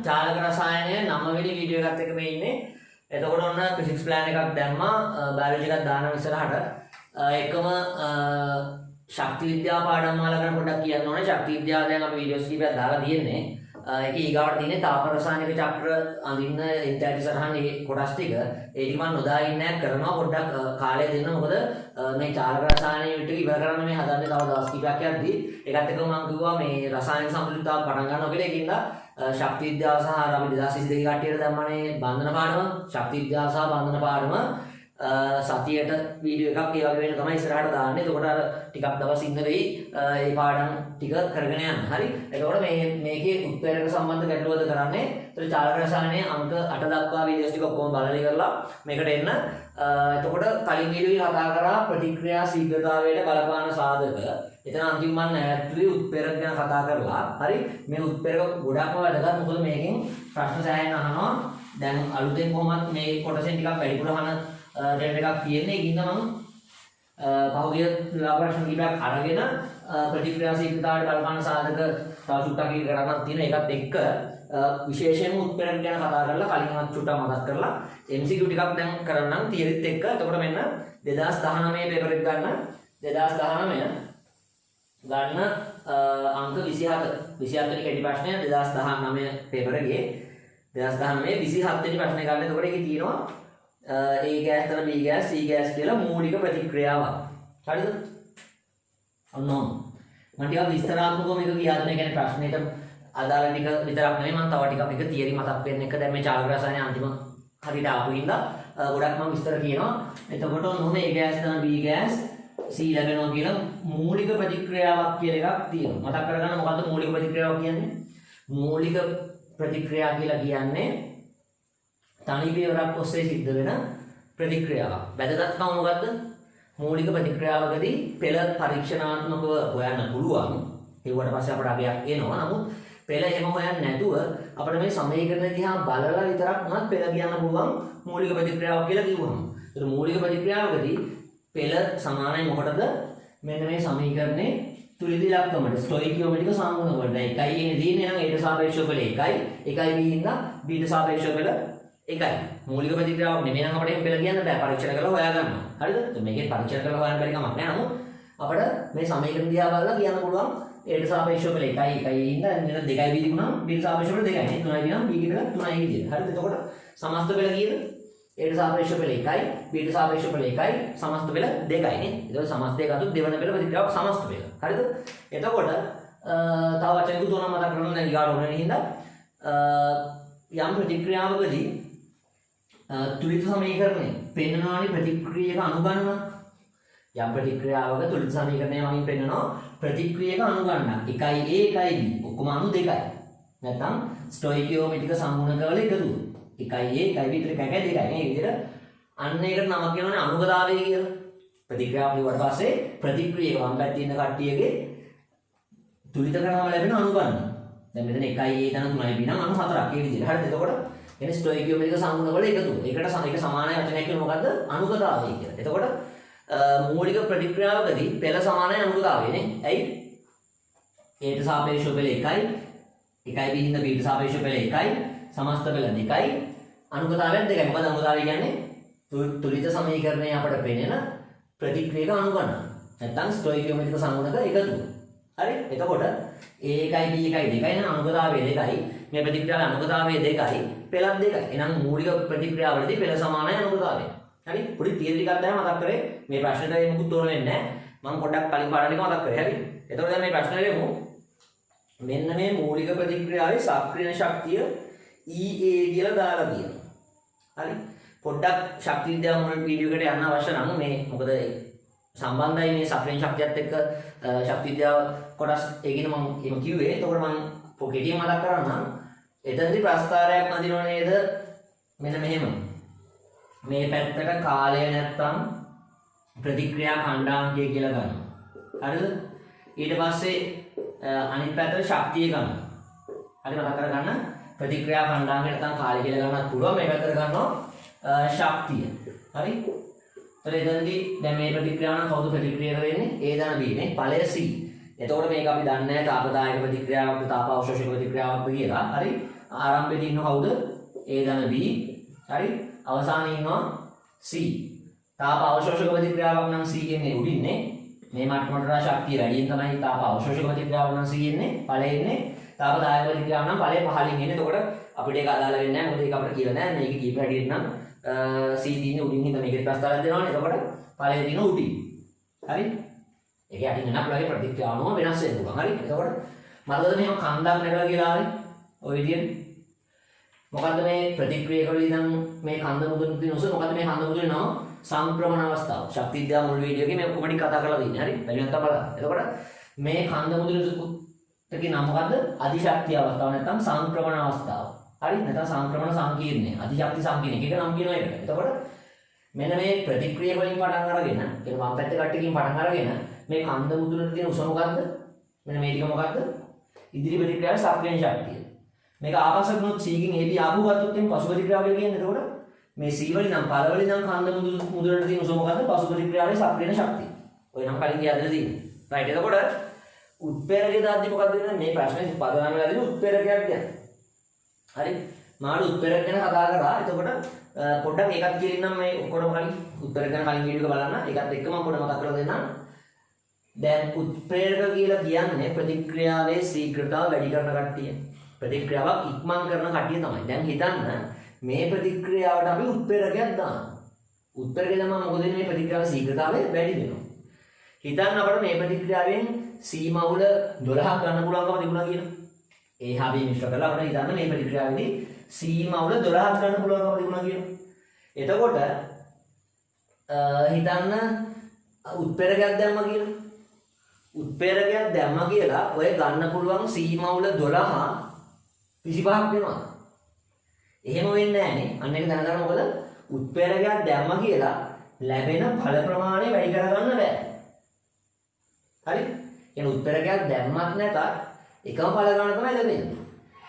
ජාලක රසායනය 9 වෙනි වීඩියෝ එකත් එක්ක මේ ඉන්නේ. එතකොට ඔන්න ෆිසික්ස් ප්ලෑන් එකක් දැම්මා බයොලොජි එකක් දානවා ඉස්සරහට. එකම ශක්ති විද්‍යාව පාඩම් මාලා ගැන පොඩ්ඩක් කියන්න ඕනේ. ශක්ති විද්‍යාව දැන් අපි වීඩියෝස් කීපයක් දාලා තියෙන්නේ. ඒක ඊගාවට තියෙන්නේ තාප රසායනික චක්‍ර අඳින්න ඉන්ටර්නෙට් සරහන් මේ කොටස් ටික. ඒ ටික මම නොදා ඉන්නේ කරනවා පොඩ්ඩක් කාලය දෙන්න. මොකද මේ ජාලක රසායන යුනිට් එක ඉවර කරන්න මේ හදන්නේ තව දවස් කිහිපයක් යද්දී. ඒකත් එක්කම මම කිව්වා මේ රසායනික සම්බන්ධතාව පටන් ගන්නවා කියලා. ඒකින්ද ශක්ති විද්‍යාව සහ අපි 2022 කට්ටියට දැම්මනේ බන්ධන පාඩම. ශක්ති විද්‍යාව සහ බන්ධන පාඩම සතියට වීඩියෝ එකක් ඒ වගේ වෙන තමයි ඉස්සරහට දාන්නේ. එතකොට අර ටිකක් දවස් ඉන්න වෙයි ඒ පාඩම් ටික කරගෙන යන්න. හරි. එතකොට මේකේ උත්තරයක සම්බන්ධ ගැටලුවද කරන්නේ. ඒතර ජාලක රසායනයේ අංක 8 දක්වා වීඩියෝස් ටික ඔක්කොම බලලා ඉවරලා මේකට එන්න. එතකොට කලින් වීඩියෝ කතා කරා ප්‍රතික්‍රියා ශීඝ්‍රතාවයට බලපාන සාධක. එතන අන්තිම මම නැවතුනේ උත්ප්‍රේරක ගැන කතා කරලා. හරි. මේ උත්ප්‍රේරක ගොඩක්ම වැදගත්. මොකද මේකෙන් ප්‍රශ්න සෑහෙන අහනවා. දැන් අලුතෙන් කොහොමත් මේ කොටසෙන් ටිකක් වැඩිපුර අහන ට්‍රෙන්ඩ් එකක් තියෙන්නේ. ඒකින්ද මම පහුගිය ප්‍රශ්න කිහිපයක් අරගෙන ප්‍රතික්‍රියා ශීඝ්‍රතාවයට බලපාන සාධක තව චුට්ටක් කරගන්නත් තියෙන. ඒකත් එක්ක විශේෂයෙන්ම උත්ප්‍රේරක ගැන කතා කරලා කලින්වත් චුට්ටක් මතක් කරලා MCQ ටිකක් දැන් කරන්නම් තියරිත් එක්ක. එතකොට මෙන්න 2019 පේපර් එක ගන්න 2019 ගන්න අංක 27 වෙනි කෙටි ප්‍රශ්නය 2019 පේපර් එකේ 2019 27 වෙනි ප්‍රශ්නේ ගන්න. එතකොට ඒකේ තියෙනවා A gas තන B gas C gas කියලා මූලික ප්‍රතික්‍රියාවක්. හරිද? ඔන්න මම ටිකක් විස්තරාත්මකව මේක කියන්න. ඒ කියන්නේ ප්‍රශ්නෙට අදාළ ටික විතරක් නෙවෙයි මම තව ටිකක් මේක තියරි මතක් වෙන්න එක දැන් මේ ජාලක රසායනය අන්තිම හරියට ආපු හින්දා ගොඩක් මම විස්තර කියනවා. එතකොට ඔන්න A gas තන B gas C ලැබෙනවා කියලා මූලික ප්‍රතික්‍රියාවක් කියලා එකක් තියෙනවා. මතක් කරගන්න මොකද්ද මූලික ප්‍රතික්‍රියාව කියන්නේ? මූලික ප්‍රතික්‍රියාව කියලා කියන්නේ තනි පියවරක් ඔස්සේ සිද්ධ වෙන ප්‍රතික්‍රියාවක්. වැදගත්කම මොකද්ද? මූලික ප්‍රතික්‍රියාවකදී පෙළ පරීක්ෂණාත්මකව හොයන්න පුළුවන්. ඒවට පස්සේ අපට අගයක් එනවා. නමුත් පෙළ එහෙම හොයන්නේ නැතුව අපිට මේ සමීකරණ දිහා බලලා විතරක් උනත් පෙළ කියන්න පුළුවන් මූලික ප්‍රතික්‍රියාවක් කියලා කිව්වම. ඒක මූලික ප්‍රතික්‍රියාවකදී පෙළ සමානයි මොකටද? මෙන්න මේ සමීකරණේ තුලිත ඉලක්කමට ස්ටොයිකියෝමෙට්‍රික සංගුණ වලට. එකයි එන්නේ තියෙන්නේ නම් ඒට සාපේක්ෂව පෙළ එකයි. එකයි b ඉඳලා b ට සාපේක්ෂව පෙළ එකයි. මූලික ප්‍රතික්‍රියාවක් නෙමෙයි නම් අපිට එහෙම පෙළ කියන්න බෑ. පරීක්ෂණ කරලා හොයා ගන්නවා. හරිද? මේකේ පරීක්ෂණ කරලා හොයන්න බැරි කමක් නෑ. නමුත් අපිට මේ සමීකරණ දිහා බලලා කියන්න පුළුවන් ඒට සාපේක්ෂව පෙළ එකයි. එකයි ඉඳලා මෙන්න 2යි b තිබුණා. b ට සාපේක්ෂව පෙළ 2යි. 3යි නම් b ගේ පෙළ 3යි විදියට. හරිද? එතකොට සමස්ත පෙළ කීයද? ඒට සාපේක්ෂව පෙළ 1යි, b ට සාපේක්ෂව පෙළ 1යි, සමස්ත පෙළ 2යි නේ. ඒතකොට සමස්තය ගත්තොත් දෙවන පෙළ ප්‍රතික්‍රියාවක් සමස්ත පෙළ. හරිද? එතකොට තව වචනකුත් උනම මතක් කරගන්න දැන් ඊගාට ඕනේ හින්දා යම් ප්‍රතික්‍රියාවකදී තුලිත සමීකරණය පෙන්වනවානේ ප්‍රතික්‍රියක අනුගණන. යම් ප්‍රතික්‍රියාවක තුලිත සමීකරණය වලින් පෙන්වනවා ප්‍රතික්‍රියක අනුගණන. 1යි A 1යි B ඔක්කොම අනු 2යි. නැත්නම් ස්ටොයිකියෝමෙට්‍රික සංගුණකවල එකතුව. 1යි A 1යි B 2යි නේ විදිහට අන්න ඒකට නමක් කියනවානේ අනුගතාවය කියලා. ප්‍රතික්‍රියාව ලියුවට පස්සේ ප්‍රතික්‍රියක වම් පැත්තේ ඉන්න කට්ටියගේ තුලිත කරනම ලැබෙන අනුගණන. දැන් මෙතන 1යි A තන 3යි B නම් අනු 4ක් ඒ විදිහට. හරිද? එතකොට එනේ ස්ටොයිකියෝමෙට්‍රික සංගුණවල එකතුව. ඒකට ඒක සමානයි වචනයක් කියන්නේ මොකද්ද? අනුගතාවය කියලා. එතකොට මූලික ප්‍රතික්‍රියාවකදී පෙළ සමානයි අනුගතාවය නේ. ඇයි? A ට සාපේක්ෂව පෙළ 1යි. 1යි B හින්දා B ට සාපේක්ෂව පෙළ 1යි. සමස්ත පෙළ 2යි. අනුගතාවයත් 2යි. මොකද අනුගතාවය කියන්නේ තුලිත සමීකරණයේ අපට පෙනෙන ප්‍රතික්‍රියක අනුගණන. නැත්නම් ස්ටොයිකියෝමෙට්‍රික සංගුණක එකතුව. හරි? එතකොට A 1යි B 1යි 2යි නම් අනුගතාවය 2යි. මේ ප්‍රතික්‍රියාවේ අනුගතාවය 2යි. පෙළත් 2යි. එහෙනම් මූලික ප්‍රතික්‍රියාවලදී පෙළ සමානයි අනුගතාවය. හරි? පොඩි තියරි ටිකක් දැන් මතක් කරේ. මේ ප්‍රශ්නෙට මොකුත් තෝරන්න වෙන්නේ නැහැ. මම පොඩ්ඩක් කලින් පාඩම් ටික මතක් කරේ. හරි? එතකොට දැන් මේ ප්‍රශ්නේ වෙමු. මෙන්න මේ මූලික ප්‍රතික්‍රියාවේ සක්‍රීය ශක්තිය EA කියලා දාලා තියෙනවා. හරි? පොඩ්ඩක් ශක්ති විද්‍යාව මුල් වීඩියෝ එකට යන්න අවශ්‍ය නම් මේ මොකද සම්බන්ධයි මේ සක්‍රීය ශක්තියත් එක්ක ශක්ති විද්‍යාව කොටස් ඒකින මම එහෙම කිව්වේ. එතකොට මම පොකේටිය මතක් කරන්නම්. එතනදී ප්‍රස්තාරයක් අඳිනව නේද? මෙන්න මෙහෙම. මේ පැත්තට කාලය නැත්තම් ප්‍රතික්‍රියා ඛණ්ඩාංකය කියලා ගන්නවා. හරිද? ඊට පස්සේ අනිත් පැත්තට ශක්තිය ගන්නවා. හරි මතක් කරගන්න. ප්‍රතික්‍රියා ඛණ්ඩාංකය නැත්තම් කාලය කියලා ගන්නත් පුළුවන්. මේ පැත්තට ගන්නවා ශක්තිය. හරි? එතකොට එතනදී දැන් මේ ප්‍රතික්‍රියාව නම් කවුද ප්‍රතික්‍රියා කරන්නේ? A දන B නේ. ඵලය C. එතකොට මේක අපි දන්නේ නැහැ තාපදායක ප්‍රතික්‍රියාවක්ද තාප අවශෝෂක ප්‍රතික්‍රියාවක්ද කියලා. හරි? ආරම්භයේ තියෙන කවුද? A ධන B. හරි. අවසානයේ ඉන්නවා C. තාප අවශෝෂක ප්‍රතික්‍රියාවක් නම් C කියන්නේ උඩින්නේ. මේ මට්ටමට ශක්තිය වැඩියෙන් තමයි තාප අවශෝෂක ප්‍රතික්‍රියාවක් නම් C කියන්නේ ඵලයේ ඉන්නේ. තාප දායක ප්‍රතික්‍රියාවක් නම් ඵලයේ පහළින් ඉන්නේ. එතකොට අපිට ඒක අදාළ වෙන්නේ නැහැ. මොකද ඒක අපිට කියලා නැහැ. මේක කීප හැටියට නම් C තියෙන්නේ උඩින් හින්දා මේකේ ප්‍රස්තාරයක් දෙනවනේ. එතකොට ඵලයේ තියෙන උඩින්. හරි. ඒක යටින් එන අපලගේ ප්‍රතික්‍රියාවම වෙනස් වෙන්න පුළුවන්. හරි. එතකොට මතකද මෙහෙම කන්දක් නැගලා කියලා ආවේ? ඔය විදියට. මොකද්ද මේ ප්‍රතික්‍රියාවකදී නම් මේ කන්ද මුදුනේ තියෙන උස මොකද්ද මේ කන්ද මුදුනේ නම? සම්ප්‍රමණ අවස්ථාව. ශක්ති විද්‍යාව මුල් වීඩියෝ එකේ මේ ඔක්කොම ටික කතා කරලා තියෙනවා. හරි. බැලුවෙන් තමයි බලන්න. එතකොට මේ කන්ද මුදුනේ නම මොකද්ද? අධිශක්තිය අවස්ථාව නැත්නම් සම්ප්‍රමණ අවස්ථාව. හරි. නැත්නම් සම්ප්‍රමණ සංකීර්ණය. අධිශක්ති සංකීර්ණය. එක නම් කියනවා ඒකට. එතකොට මෙන්න මේ ප්‍රතික්‍රියා වලින් පටන් අරගෙන ඒ වම් පැත්තේ කට්ටියකින් පටන් අරගෙන මේ කන්ද මුදුනට තියෙන උස මොකද්ද? මෙන්න මේ ටික මොකද්ද? ඉදිරි ප්‍රතික්‍රියාවේ සක්‍රිය ශක්තිය. මේක ආපස්සට ගොනොත් C කින් AB ආපහු ගත්තොත් එම් පසු ප්‍රතික්‍රියාව කියලා කියන්නේ. එතකොට මේ C වලින් නම් පළ වලින් නම් කන්ද මුදුනට තියෙන උස මොකද්ද? පසු ප්‍රතික්‍රියාවේ සක්‍රිය ශක්තිය. ඔය නම් කලින් කියලා තියෙන්නේ. රයිට්. එතකොට උත්ප්‍රේරකයේ දාද්දි මොකද්ද වෙන්නේ? මේ ප්‍රශ්නේ පදනාම වෙලා දෙන උත්ප්‍රේරකයක් කියන්නේ. හරි. මාළු උත්ප්‍රේරක ගැන කතා කරා. එතකොට පොඩ්ඩක් ඒකත් කියලින්නම් මේ ඔක්කොම කලින් උත්ප්‍රේරක ගැන කලින් වීඩියෝ එක බලන්න. ඒකත් එක්කම පොඩ්ඩක් මතක් කරලා දෙන්නම්. දැන් උත්ප්‍රේරක කියලා කියන්නේ ප්‍රතික්‍රියාවේ ශීඝ්‍රතාව වැඩි කරන කට්ටිය. ප්‍රතික්‍රියාවක් ඉක්මන් කරන කට්ටිය තමයි. දැන් හිතන්න මේ ප්‍රතික්‍රියාවට අපි උත්ප්‍රේරකයක් දානවා. උත්ප්‍රේරකය තමයි මොකද වෙන්නේ? මේ ප්‍රතික්‍රියාවේ ශීඝ්‍රතාවය වැඩි වෙනවා. හිතන්න අපිට මේ ප්‍රතික්‍රියාවෙන් C මවුල 12ක් ගන්න පුළුවන්කම තිබුණා කියලා. ඒ හැබැයි මිශ්‍ර කරලා අපිට හිතන්න මේ ප්‍රතික්‍රියාවේදී C මවුල 12ක් ගන්න පුළුවන්කම තිබුණා කියලා. එතකොට හිතන්න උත්ප්‍රේරකයක් දැම්මා කියලා. උත්ප්‍රේරකයක් දැම්මා කියලා ඔය ගන්න පුළුවන් C මවුල 12 25ක් වෙනවා. එහෙම වෙන්නේ නැහනේ. අන්න ඒක දැනගන්න. මොකද උත්ප්‍රේරකයක් දැම්මා කියලා ලැබෙන ඵල ප්‍රමාණය වැඩි කරගන්න බෑ. හරි? කියන උත්ප්‍රේරකයක් දැම්මත් නැතත් එකම ඵල ගන්න තමයි ලැබෙන්නේ.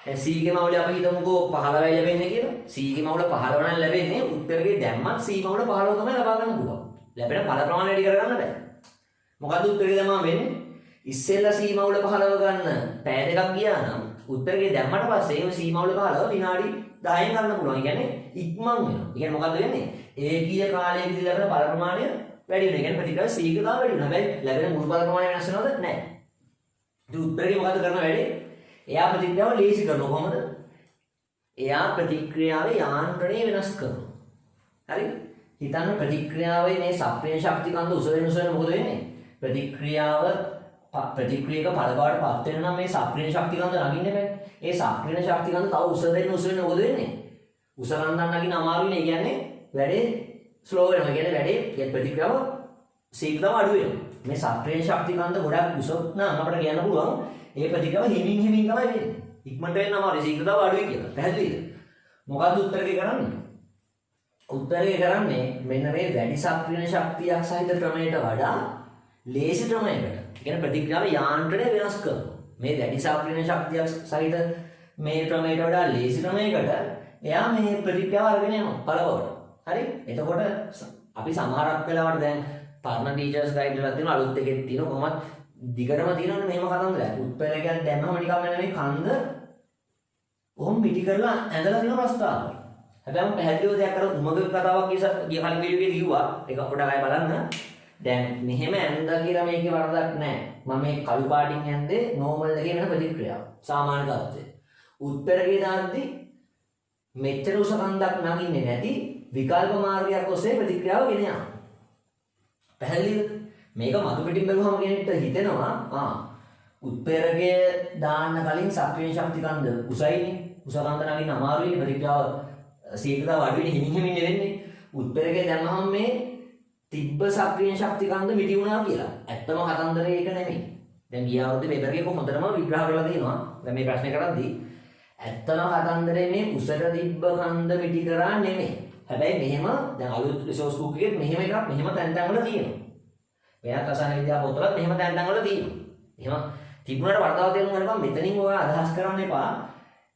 දැන් C ගේ මවුල අපි හිතමුකෝ 15යි ලැබෙන්නේ කියලා. C ගේ මවුල 15 නම් ලැබෙන්නේ උත්ප්‍රේරකේ දැම්මත් C මවුල 15 තමයි ලබා ගන්න පුළුවන්. ලැබෙන ඵල ප්‍රමාණය වැඩි කරගන්න බෑ. මොකද්ද උත්ප්‍රේරකේ දැම්මම වෙන්නේ? ඉස්සෙල්ලා C මවුල 15 ගන්න පැය දෙකක් ගියා නම් උත්ප්‍රේරකේ දැම්මට පස්සේ ඒ C මවුල 15 විනාඩි 10න් ගන්න පුළුවන්. ඒ කියන්නේ ඉක්මන් වෙනවා. ඒ කියන්නේ මොකද්ද වෙන්නේ? ඒකීය කාලයකදී ලැබෙන ඵල ප්‍රමාණය වැඩි වෙනවා. ඒ කියන්නේ ප්‍රතික්‍රියාවේ ශීඝ්‍රතාව වැඩි වෙනවා. හැබැයි ලැබෙන මුළු ඵල ප්‍රමාණය වෙනස් වෙනවද? නැහැ. ඉතින් උත්ප්‍රේරකේ මොකද්ද කරන වැඩේ? එයා ප්‍රතික්‍රියාව ලේසි කරනවා. කොහොමද? එයා ප්‍රතික්‍රියාවේ යාන්ත්‍රණය වෙනස් කරනවා. හරි? හිතන්න ප්‍රතික්‍රියාවේ මේ සක්‍රිය ශක්ති කන්ද උස වෙන මොකද වෙන්නේ? ප්‍රතික්‍රියක ඵලබාට පත් වෙන නම් මේ සක්‍රිය ශක්ති කන්ද නගින්නේ බෑ. ඒ සක්‍රිය ශක්ති කන්ද තව උස වෙන මොකද වෙන්නේ? උස කන්දක් නගින්න අමාරුයිනේ. ඒ කියන්නේ වැඩේ ස්ලෝ වෙනවා. ඒ කියන්නේ වැඩේ ප්‍රතික්‍රියාව ශීඝ්‍රතාව අඩු වෙනවා. මේ සක්‍රිය ශක්ති කන්ද ගොඩක් උස නම් අපිට කියන්න පුළුවන් ඒ ප්‍රතික්‍රියාව හිමින් තමයි වෙන්නේ. ඉක්මනට වෙන්න අමාරුයි. ශීඝ්‍රතාව අඩුයි කියලා. පැහැදිලිද? මොකද්ද උත්තරේ කරන්නේ? උත්තරේ කරන්නේ මෙන්න මේ වැඩි සක්‍රිය ශක්තියක් සහිත ක්‍රමයට වඩා ලේසි ක්‍රමයකට. ඒ කියන්නේ ප්‍රතික්‍රියාව යාන්ත්‍රණය වෙනස් කරනවා. මේ වැඩි සක්‍රිය ශක්තියක් සහිත මේ ක්‍රමයට වඩා ලේසි ක්‍රමයකට එයා මේ ප්‍රතික්‍රියාව අරගෙන යනවා පළවවට. හරි? එතකොට අපි සමහරක් වෙලාවට දැන් පරණ ටීචර්ස් ගයිඩ් වල තියෙන අලුත් එකෙත් තියෙන කොහොමද දිගටම තියෙනවනේ මෙහෙම කතන්දරයක්. උත්ප්‍රේරකයක් දැම්මම නිකන් මෙන්න මේ කන්ද කොහොම පිටි කරලා ඇඳලා තියෙන ප්‍රස්තාවය. හැබැයි මම පැහැදිලිව දෙයක් අර උමග කතාවක් ගිය කලින් වීඩියෝ එකේ කිව්වා. ඒක පොඩ්ඩක් ආයෙ බලන්න. දැන් මෙහෙම ඇඳලා කියලා මේකේ වරදක් නැහැ. මම මේ කළු පාටින් ඇඳේ නෝමල් එකේ වෙන ප්‍රතික්‍රියාව. සාමාන්‍ය තත්ත්වය. උත්ප්‍රේරකේ දාද්දි මෙච්චර උස කන්දක් නගින්නේ නැති විකල්ප මාර්ගයක් ඔස්සේ ප්‍රතික්‍රියාව ගෙන යනවා. පැහැදිලිද? මේක මතු පිටින් බැලුවම කෙනෙක්ට හිතෙනවා උත්ප්‍රේරකය දාන්න කලින් සක්‍රිය ශක්ති කන්ද උසයිනේ. උස කන්ද නගින්න අමාරුයිනේ. ප්‍රතික්‍රියාව ශීඝ්‍රතාව අඩුයිනේ. හිමින් වෙන්නේ. උත්ප්‍රේරකය දැම්මහම මේ තිබ්බ සක්‍රිය ශක්ති කන්ද මිටි වුණා කියලා. ඇත්තම කතන්දරේ ඒක නෙමෙයි. දැන් ගිය අවුරුද්දේ පේපර් එකේ කොහොමදම විග්‍රහ කරලා තියෙනවා. දැන් මේ ප්‍රශ්නේ කරද්දී ඇත්තම කතන්දරේ මේ උසට තිබ්බ කන්ද මිටි කරා නෙමෙයි. හැබැයි මෙහෙම දැන් අලුත් රිසෝස් බුක් එකේ මෙහෙම එකක් මෙහෙම තැන් වල තියෙනවා. වෙනත් රසායන විද්‍යාව පොතවල මෙහෙම තැන් වල තියෙනවා. එහෙම තිබුණාට වර්තාව තේරුම් ගන්න මෙතනින් ඔයා අදහස් කරන්න එපා.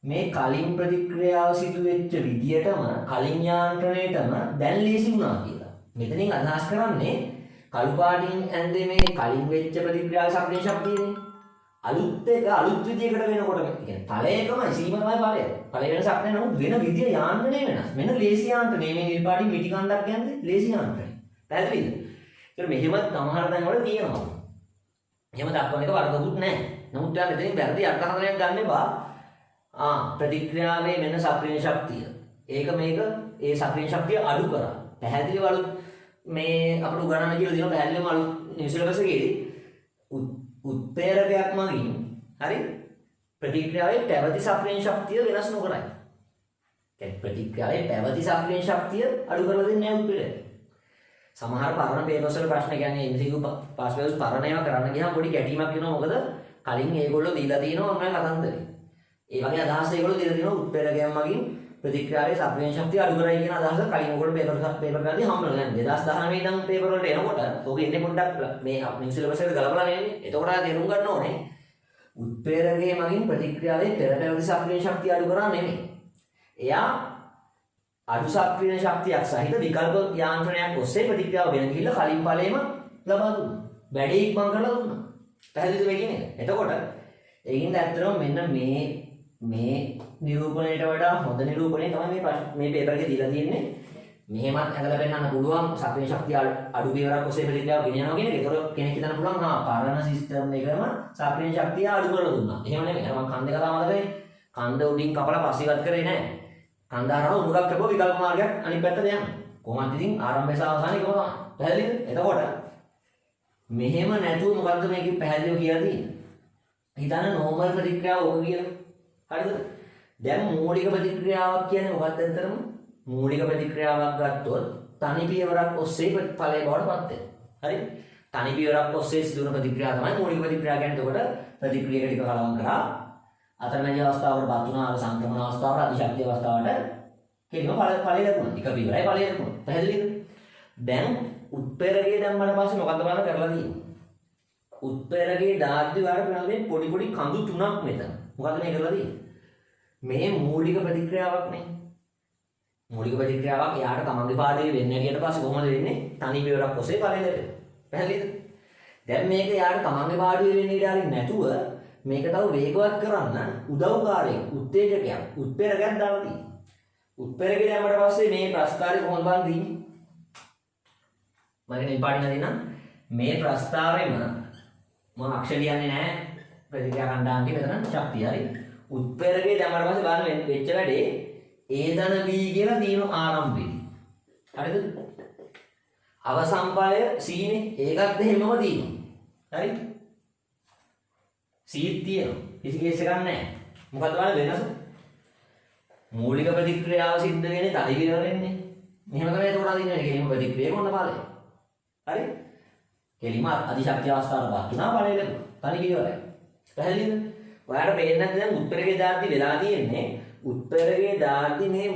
මේ කලින් ප්‍රතික්‍රියාව සිදු වෙච්ච විදියටම කලින් යාන්ත්‍රණයටම දැන් ලීසි වුණා කියලා. මෙතනින් අදහස් කරන්නේ කළු පාටින් ඇඳේ මේ කලින් වෙච්ච ප්‍රතික්‍රියාවේ සක්‍රිය ශක්තියනේ. අලුත් එක අලුත් විදියකට වෙනකොට කියන්නේ ඵලය එකමයි සීම තමයි ඵලය. ඵලය වෙනසක් නැහැ නමුත් වෙන විදිය යාන්ත්‍රණය වෙනස්. මෙන්න ලේසි යාන්ත්‍රණය මේ නිල් පාටින් මිටි කන්දක් කියන්නේ ලේසි යාන්ත්‍රණය. පැහැදිලිද? ඒක මෙහෙම සමහර තැන්වල තියෙනවා. එහෙම දක්වන එක වරදකුත් නැහැ. නමුත් ඔයා මෙතනින් වැරදි අර්ථකථනයක් ගන්න එපා. ප්‍රතික්‍රියාවේ මෙන්න සක්‍රීය ශක්තිය. ඒක මේක ඒ සක්‍රීය ශක්තිය අඩු කරා. පැහැදිලිව අලුත් මේ අපිට උගන්වන්න කියලා තියෙනවා පැහැදිලිවම අලුත් සිලබස් එකේදී උත්ප්‍රේරකයක් මගින් හරි ප්‍රතික්‍රියාවේ පැවති සක්‍රීය ශක්තිය වෙනස් නොකරයි. කියන්නේ ප්‍රතික්‍රියාවේ පැවති සක්‍රීය ශක්තිය අඩු කරලා දෙන්නේ නැහැ උත්ප්‍රේරකය. සමහර පරණ පේපර්ස් වල ප්‍රශ්න කියන්නේ MCQ පාස් පේපර්ස් පරණ ඒවා කරන්න ගියාම පොඩි ගැටීමක් වෙනවා. මොකද කලින් ඒගොල්ලෝ දීලා තියෙනවා ඔන්න කතන්දරේ. ඒ වගේ අදහස් ඒගොල්ලෝ දීලා තියෙනවා උත්ප්‍රේරකයන් මගින් ප්‍රතික්‍රියාවේ සක්‍රීය ශක්තිය අඩු කරයි කියන අදහස කලින් ඔයගොල්ලෝ පේපර් කරද්දී හම්බ වෙනවා. දැන් 2019 ඉඳන් පේපර් වලට එනකොට ඔක ඉන්නේ පොඩ්ඩක් මේ අපේ සිලබස් එකට ගලපලා නෙන්නේ. එතකොට ආ තේරුම් ගන්න ඕනේ උත්ප්‍රේරකයේ මගින් ප්‍රතික්‍රියාවේ පෙර පැවති සක්‍රීය ශක්තිය අඩු කරා නෙමෙයි. එයා අඩු සක්‍රීය ශක්තියක් සහිත විකල්ප යාන්ත්‍රණයක් ඔස්සේ ප්‍රතික්‍රියාව වෙන ගිහිල්ලා කලින් ඵලෙම ලබා දුන්නා. වැඩේ ඉක්මන් කරලා දුන්නා. පැහැදිලිද මේ කියන්නේ? එතකොට ඒකින්ද ඇත්තටම මෙන්න මේ නිරූපණයට වඩා හොඳ නිරූපණය තමයි මේ පේපර් එකේ දීලා තියෙන්නේ. මෙහෙමත් ඇදලා පෙන්නන්න පුළුවන් සක්‍රීය ශක්තිය අඩු පියවරක් ඔස්සේ ප්‍රතික්‍රියාව ගෙනියනවා කියන එක. ඒතකොට කෙනෙක් හිතන්න පුළුවන් පරණ සිස්ටම් එකම සක්‍රීය ශක්තිය අඩු කරලා දුන්නා. එහෙම නෙමෙයි. මම කන්ද කතාව මතකයි. කන්ද උඩින් කපලා පස්සෙවත් කරේ නැහැ. කන්ද හරහා උණුගක් කැපුවා විකල්ප මාර්ගයක් අනිත් පැත්තට යනවා. කොහොමද ඉතින් ආරම්භය සහ අවසානය එකම තමයි. පැහැදිලිද? එතකොට මෙහෙම නැතුව මොකද්ද මේකේ පැහැදිලිව කියලා තියෙන්නේ? හිතන්න නෝමල් ප්‍රතික්‍රියාව ඕක කියලා. හරිද? දැන් මූලික ප්‍රතික්‍රියාවක් කියන්නේ මොකක්ද අතරම? මූලික ප්‍රතික්‍රියාවක් ගත්තොත් තනි පියවරක් ඔස්සේ ඵලය බවට පත් වෙනවා. හරි? තනි පියවරක් ඔස්සේ සිදුවන ප්‍රතික්‍රියාව තමයි මූලික ප්‍රතික්‍රියාව කියන්නේ. එතකොට ප්‍රතික්‍රියක ටික කලවම් කරා අතරමැදි අවස්ථාවකට පත් වුණා සංක්‍රමණ අවස්ථාවට අධිශක්ති අවස්ථාවට කෙලිම ඵලය ලැබුණා. එක පියවරයි ඵලය ලැබුණා. පැහැදිලිද? දැන් උත්ප්‍රේරකයේ දැම්මම පස්සේ මොකද්ද බලන්න කරලා තියෙන්නේ? උත්ප්‍රේරකයේ දාද්දි වල වෙනදී පොඩි පොඩි කඳු තුනක් මෙතන. මොකද්ද මේ කරලා තියෙන්නේ? මේ මූලික ප්‍රතික්‍රියාවක් නේ. මූලික ප්‍රතික්‍රියාවක් එයාට තමන්ගේ පාඩේ වෙන්නේ කියන පස්සේ කොහොමද වෙන්නේ? තනි පියවරක් ඔස්සේ ඵලය ලැබෙනවා. පැහැදිලිද? දැන් මේක එයාට තමන්ගේ පාඩේ වෙන්නේ ඊට හරිය නැතුව මේක තව වේගවත් කරන්න උදව්කාරයෙක් උත්තේජකයක් උත්ප්‍රේරකයක් දාලා තියෙනවා. උත්ප්‍රේරකය දැම්මට පස්සේ මේ ප්‍රස්ථාරය කොහොමද බලන්නේ? මම ඉතින් පාඩින දෙන්නම්. මේ ප්‍රස්ථාරෙම මම අක්ෂර ලියන්නේ නැහැ. ප්‍රතික්‍රියා කණ්ඩායමේ මෙතන ශක්තිය හරි. උත්ප්‍රේරකය දැම්මට පස්සේ බලන්න වෙච්ච වැඩේ A ධන B කියලා තියෙන ආරම්භයේදී. හරිද? අවසන් ඵලය C නේ. ඒකත් එහෙමම තියෙනවා. හරි? C තියෙනවා. කිසි කේස් එකක් නැහැ. මොකද බලන්න වෙනස? මූලික ප්‍රතික්‍රියාව සිද්ධ වෙන්නේ තනි පියවරෙන්නේ. මෙහෙම තමයි ඒකට අදින්නේ කෙලිම ප්‍රතික්‍රියාව මොන ඵලය. හරි? කෙලිම අධිශක්තිය අවස්ථාවකට තුනා ඵලය ලැබුණා. තනි පියවරයි. පැහැදිලිද? ඔයාලට පේන්නේ නැත්නම් දැන් උත්ප්‍රේරකයේ දාද්දි වෙලා තියෙන්නේ උත්ප්‍රේරකයේ දාද්දි මේ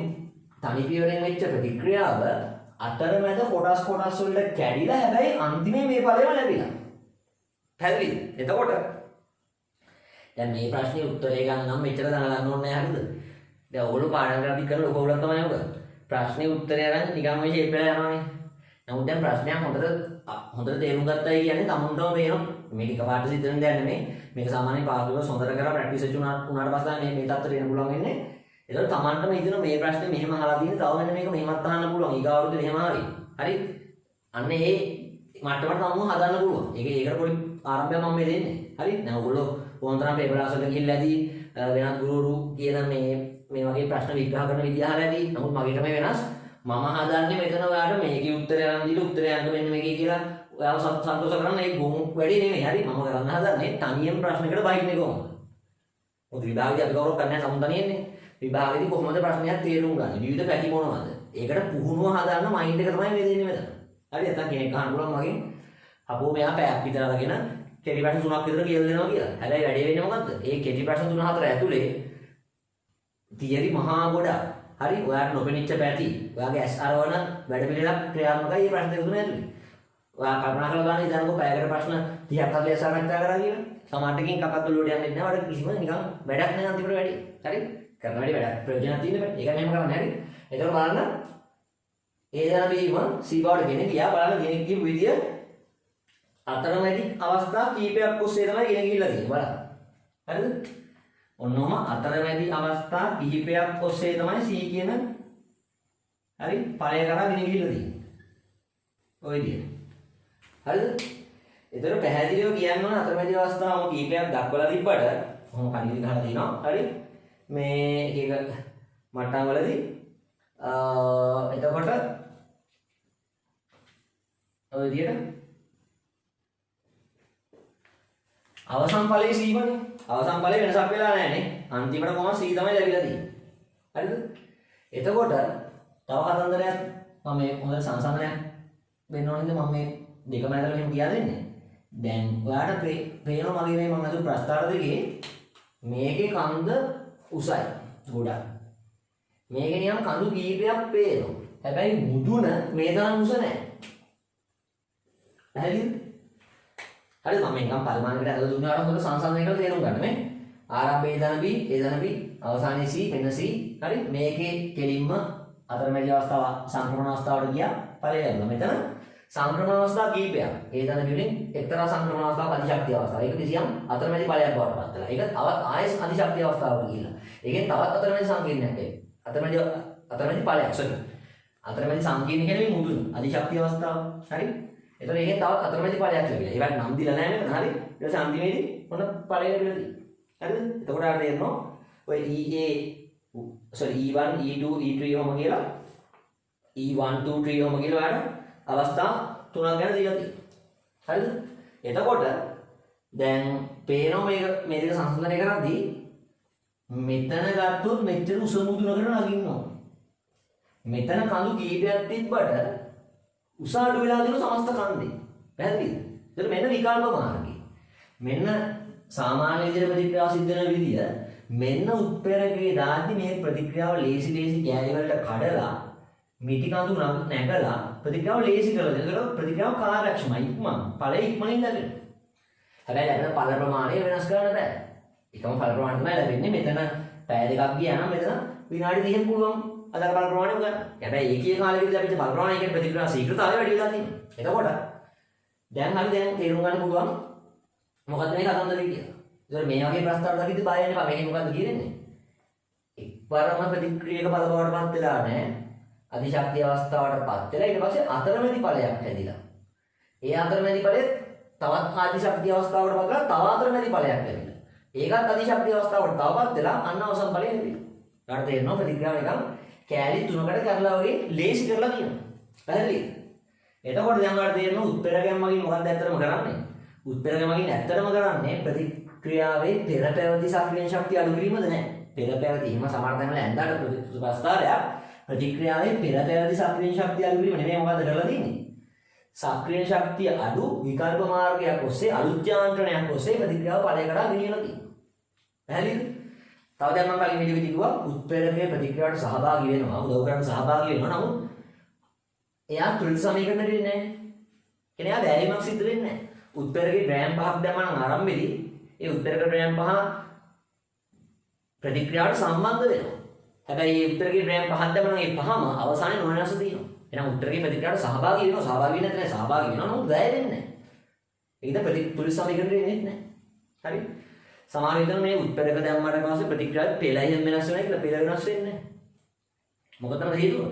තනි පියවරෙන් වෙච්ච ප්‍රතික්‍රියාව අතරමැද කොටස් වලට කැඩිලා හැබැයි අන්තිමේ මේ ඵලයම ලැබිලා. පැහැදිලිද? එතකොට දැන් මේ ප්‍රශ්නේ උත්තරය ගන්න නම් මෙච්චර දැනගන්න ඕනේ නැහැ හරිද? දැන් ඔයගොල්ලෝ පාඩම් කරලා කරලා ඔයගොල්ලෝ තමයි ඔක. ප්‍රශ්නේ උත්තරය අරන් නිකන් ඔය ෂේප් එකලා යනවානේ. නමුත් දැන් ප්‍රශ්නයක් හොඳට තේරුම් ගත්තයි කියන්නේ තමුන්ටම පේනවා. මේක එකපාරට සිද්ධ වෙන දෙයක් නෙමෙයි. මේක සාමාන්‍ය පාඩුවල හොඳට කරලා ප්‍රැක්ටිස් වෙච්ච උනාට පස්සේ මේ තත්ත්වයට එන්න පුළුවන් වෙන්නේ. ඒතකොට තමන්ටම හිතෙන මේ ප්‍රශ්නේ මෙහෙම අහලා තියෙන තව වෙන මේක මෙහෙමත් අහන්න පුළුවන්. ඊගාවුරුද්දේ මෙහෙම හරි. හරි? අන්න ඒ මට්ටමට තමම හදන්න පුළුවන්. ඒකට පොඩි ආරම්භයක් මම මේ දෙන්නේ. හරි? දැන් ඔයගොල්ලෝ ඕනතරම් පේපර් ක්ලාස් වලට ගිහිල්ලා ඇති වෙනත් ගුරුවරු කියන මේ වගේ ප්‍රශ්න විග්‍රහ කරන විදිහ අහලා ඇති. නමුත් මගේ තමයි වෙනස්. මම හදන්නේ මෙතන ඔයාලට මේකේ උත්තරය අරන් දීලා උත්තරය යන්න මෙන්න මේකේ කියලා ඔයාව සන්තෝෂ කරන්න ඒ ගොමු වැඩි නෙමෙයි. හරි? මම කරන්න හදන්නේ තනියම ප්‍රශ්නකට බයින්නේ කොහොමද? මොකද විභාගයේදී අපි කවුරුත් කරන්නේ නැහැ සමුතනියෙන්නේ. විභාගයේදී කොහොමද ප්‍රශ්නයක් තේරුම් ගන්න? විවිධ පැති මොනවද? ඒකට පුහුණුව හදාන්න මයින්ඩ් එක තමයි මේ දෙන්නේ මෙතන. හරි? නැත්නම් කෙනෙක් අහන්න පුළුවන් මගෙන් අපෝ මෙයා පැයක් විතර අරගෙන කෙටි ප්‍රශ්න තුනක් විතර කියලා දෙනවා කියලා. හැබැයි වැඩේ වෙන්නේ මොකද්ද? ඒ කෙටි ප්‍රශ්න තුන හතර ඇතුලේ තියරි මහා ගොඩක්. හරි? ඔයාලට නොපෙනිච්ච පැති. ඔයාගේ ඇස් අරවන වැඩ පිළිවෙලක් ක්‍රියාත්මකයි මේ ප්‍රශ්න දෙක තුන ඇතුලේ. ඔයා කල්පනා කරලා බලන්න ඉතින්කෝ පැයකට ප්‍රශ්න 30ක් 40ක් සාකච්ඡා කරා කියලා. සමහරටකින් කකත් වලට යන්නේ නැහැ. වල කිසිම නිකන් වැඩක් නැහැ අන්තිමට වැඩි. හරි? කරන වැඩි වැඩක් ප්‍රයෝජනක් තියෙන බෑ. ඒක මෙහෙම කරන්නේ හරි. එතකොට බලන්න ඒ දන බීම C බවට ගෙන ගියා. බලන්න ගෙන ගිය විදිය අතරමැදි අවස්ථා කීපයක් ඔස්සේ තමයි ගෙන ගිහිල්ලා තියෙන්නේ. බලන්න. හරිද? ඔන්නෝම අතරමැදි අවස්ථා කිහිපයක් ඔස්සේ තමයි C කියන හරි ඵලය කරා ගෙන ගිහිල්ලා තියෙන්නේ. ඔය විදිහට. හරිද? ඒතර පැහැදිලිව කියන්න ඕන අතරමැදි අවස්ථාවම කිහිපයක් දක්වලා තිබ්බට මම කලින් ගහලා තියෙනවා. හරි? මේ එක මට්ටම් වලදී එතකොට ඔය විදිහට අවසන් ඵලයේ C වනේ. අවසන් ඵලයේ වෙනසක් වෙලා නැහැ නේ. අන්තිමට කොහොම C තමයි ලැබිලා තියෙන්නේ. හරිද? එතකොට තව කතන්දරයක් මම මේ හොඳ සංසන්දනයක් වෙන්න ඕනේද මම මේ දෙකම ඇදලා මෙහෙම කියලා දෙන්නේ. දැන් ඔයාලට පේනවා මගේ මේ මම අද ප්‍රස්තාර දෙකේ මේකේ කන්ද උසයි ගොඩක්. මේකේ නියම් කඳු කීපයක් පේනවා. හැබැයි මුදුන මේ තරම් උස නැහැ. හරිද? හරි මම නිකන් පරිමාණයකට ඇදලා දුන්නාට හොඳ සංසන්දනය කරලා තේරුම් ගන්න මේ. ආරම්භයේ දන B, ඒ දන B, අවසානයේ C, මෙන්න C. හරි මේකේ කෙලින්ම අතරමැදි අවස්ථාව සංක්‍රමණ අවස්ථාවට ගියා ඵලය ලැබුණා. මෙතන සංක්‍රමණ අවස්ථා කීපයක්. ඒ දන B වලින් එක්තරා සංක්‍රමණ අවස්ථාවක් අධිශක්තිය අවස්ථාව. ඒක කිසියම් අතරමැදි ඵලයක් බවට පත් වෙලා. ඒක තවත් ආයෙත් අධිශක්තිය අවස්ථාවකට ගිහිල්ලා. ඒකෙන් තවත් අතරමැදි සංකීර්ණයක් එයි. අතරමැදි ඵලයක් සොරි. අතරමැදි සංකීර්ණ කියන්නේ මුදුන අධිශක්තිය අවස්ථාව. හරි? එතකොට ඒකෙන් තවත් අතරමැදි ඵලයක් ලැබිලා. ඒවට නම් දීලා නැහැ නේද? හරි. ඊට පස්සේ අන්තිමේදී මොන ඵලය ලැබිලා තියෙන්නේ. හරිද? එතකොට ආර තේරෙනවා ඔය EA sorry E1 E2 E3 ඔහම කියලා E1 2 3 ඔහම කියලා ඔයාලට අවස්ථා තුනක් ගැන දීලා තියෙනවා. හරිද? එතකොට දැන් පේනවා මේ දෙක සංසන්දනය කරද්දී මෙතන ගත්තොත් මෙච්චර උස මුදුනකට නගින්න ඕන. මෙතන කඳු කීපයක් තිබ්බට උස අඩු වෙලා දෙන සමස්ත කන්දේ. පැහැදිලිද? ඒතර මෙන්න විකල්ප මාර්ගය. මෙන්න සාමාන්‍ය විදිහට ප්‍රතික්‍රියාව සිද්ධ වෙන විදිය මෙන්න උත්ප්‍රේරකයේ දාද්දි මේ ප්‍රතික්‍රියාව ලේසි කෑලි වලට කඩලා මිටි කඳු නැගලා ප්‍රතික්‍රියාව ලේසි කරලා දෙනවා. ඒකට ප්‍රතික්‍රියාව කාර්යක්ෂමයි ඉක්මන. ඵලය ඉක්මනින් ලැබෙනවා. හැබැයි ලැබෙන ඵල ප්‍රමාණය වෙනස් කරන්න බෑ. එකම ඵල ප්‍රමාණය තමයි ලැබෙන්නේ. මෙතන පැය දෙකක් ගියා නම් මෙතන විනාඩි 30ක් පුළුවන් අදාළ ඵල ප්‍රමාණය ගන්න. හැබැයි ඒකේ කාලෙකදී ලැබිච්ච ඵල ප්‍රමාණය කියන්නේ ප්‍රතික්‍රියා ශීඝ්‍රතාවය වැඩි වෙලා තියෙනවා. එතකොට දැන් හරි දැන් තේරුම් ගන්න පුළුවන් මොකද්ද මේ කතන්දරේ කියලා. ඒතර මේ වගේ ප්‍රස්තාර දකිද්දි බය වෙන්න එපා. මේකේ මොකද්ද කියන්නේ? එක්වරම ප්‍රතික්‍රියක ඵල බවටපත් වෙලා නැහැ. අධිශක්තිය අවස්ථාවටපත් වෙලා ඊට පස්සේ අතරමැදි ඵලයක් හැදිලා. ඒ අතරමැදි ඵලෙත් තවත් අධිශක්තිය අවස්ථාවටපත් වෙලා තව අතරමැදි ඵලයක් ලැබිලා. ඒකත් අධිශක්තිය අවස්ථාවට තවපත් වෙලා අන්න අවසන් ඵලය ලැබිලා. ඊට තේරෙනවා ප්‍රතික්‍රියාව නිකන් කෑලි තුනකට කරලා වගේ ලේසි කරලා තියෙනවා. පැහැදිලිද? එතකොට දැන් ඔයාලට තේරෙනවා උත්ප්‍රේරකයන් මගින් මොකක්ද ඇත්තටම කරන්නේ? උත්ප්‍රේරකයන් මගින් ඇත්තටම කරන්නේ ප්‍රතික්‍රියාවේ පෙර පැවති සක්‍රීය ශක්තිය අඩු කිරීමද නැහැ. පෙර පැවති හිම සමහර තැන්වල ඇඳාට ප්‍රස්තාරයක් ප්‍රතික්‍රියාවේ පෙර පැවති සක්‍රීය ශක්තිය අඩු කිරීම නෙමෙයි මොකද්ද කරලා තියෙන්නේ? සක්‍රීය ශක්තිය අඩු විකල්ප මාර්ගයක් ඔස්සේ අලුත් යාන්ත්‍රණයක් ඔස්සේ ප්‍රතික්‍රියාව ඵලය කරා ගෙනියලා තියෙනවා. පැහැදිලිද? තව දැන් මම කලින් වීඩියෝ එකේ කිව්වා උත්ප්‍රේරකයේ ප්‍රතික්‍රියාවට සහභාගී වෙනවා උදව් කරන්න සහභාගී වෙනවා. නමුත් එයා ත්‍රිල් සමීකරණය දෙන්නේ නැහැ. කියන්නේ එයා බැරිමක් සිද්ධ වෙන්නේ නැහැ. උත්ප්‍රේරකයේ ඩ්‍රෑම් පහක් දැම්මම නම් ආරම්භයේදී ඒ උත්ප්‍රේරක ඩ්‍රෑම් පහ ප්‍රතික්‍රියාවට සම්බන්ධ වෙනවා. හැබැයි මේ උත්ප්‍රේරකයේ ඩ්‍රෑම් පහක් දැම්මම නම් ඒ පහම අවසානයේ නොවෙනස් තියෙනවා. එහෙනම් උත්ප්‍රේරකයේ ප්‍රතික්‍රියාවට සහභාගී වෙනවා. සහභාගී වෙන්නේ නැත්නම් සහභාගී වෙනවා. නමුත් වැය වෙන්නේ නැහැ. ඒකද ත්‍රිල් සමීකරණය දෙන්නේ නැහැ. හරි? සමහර විට මේ උත්ප්‍රේරක දැම්මට පස්සේ ප්‍රතික්‍රියාවේ පෙළයෙන් වෙනස් වෙනවා කියලා පෙළ වෙනස් වෙන්නේ නැහැ. මොකද තමයි හේතුව?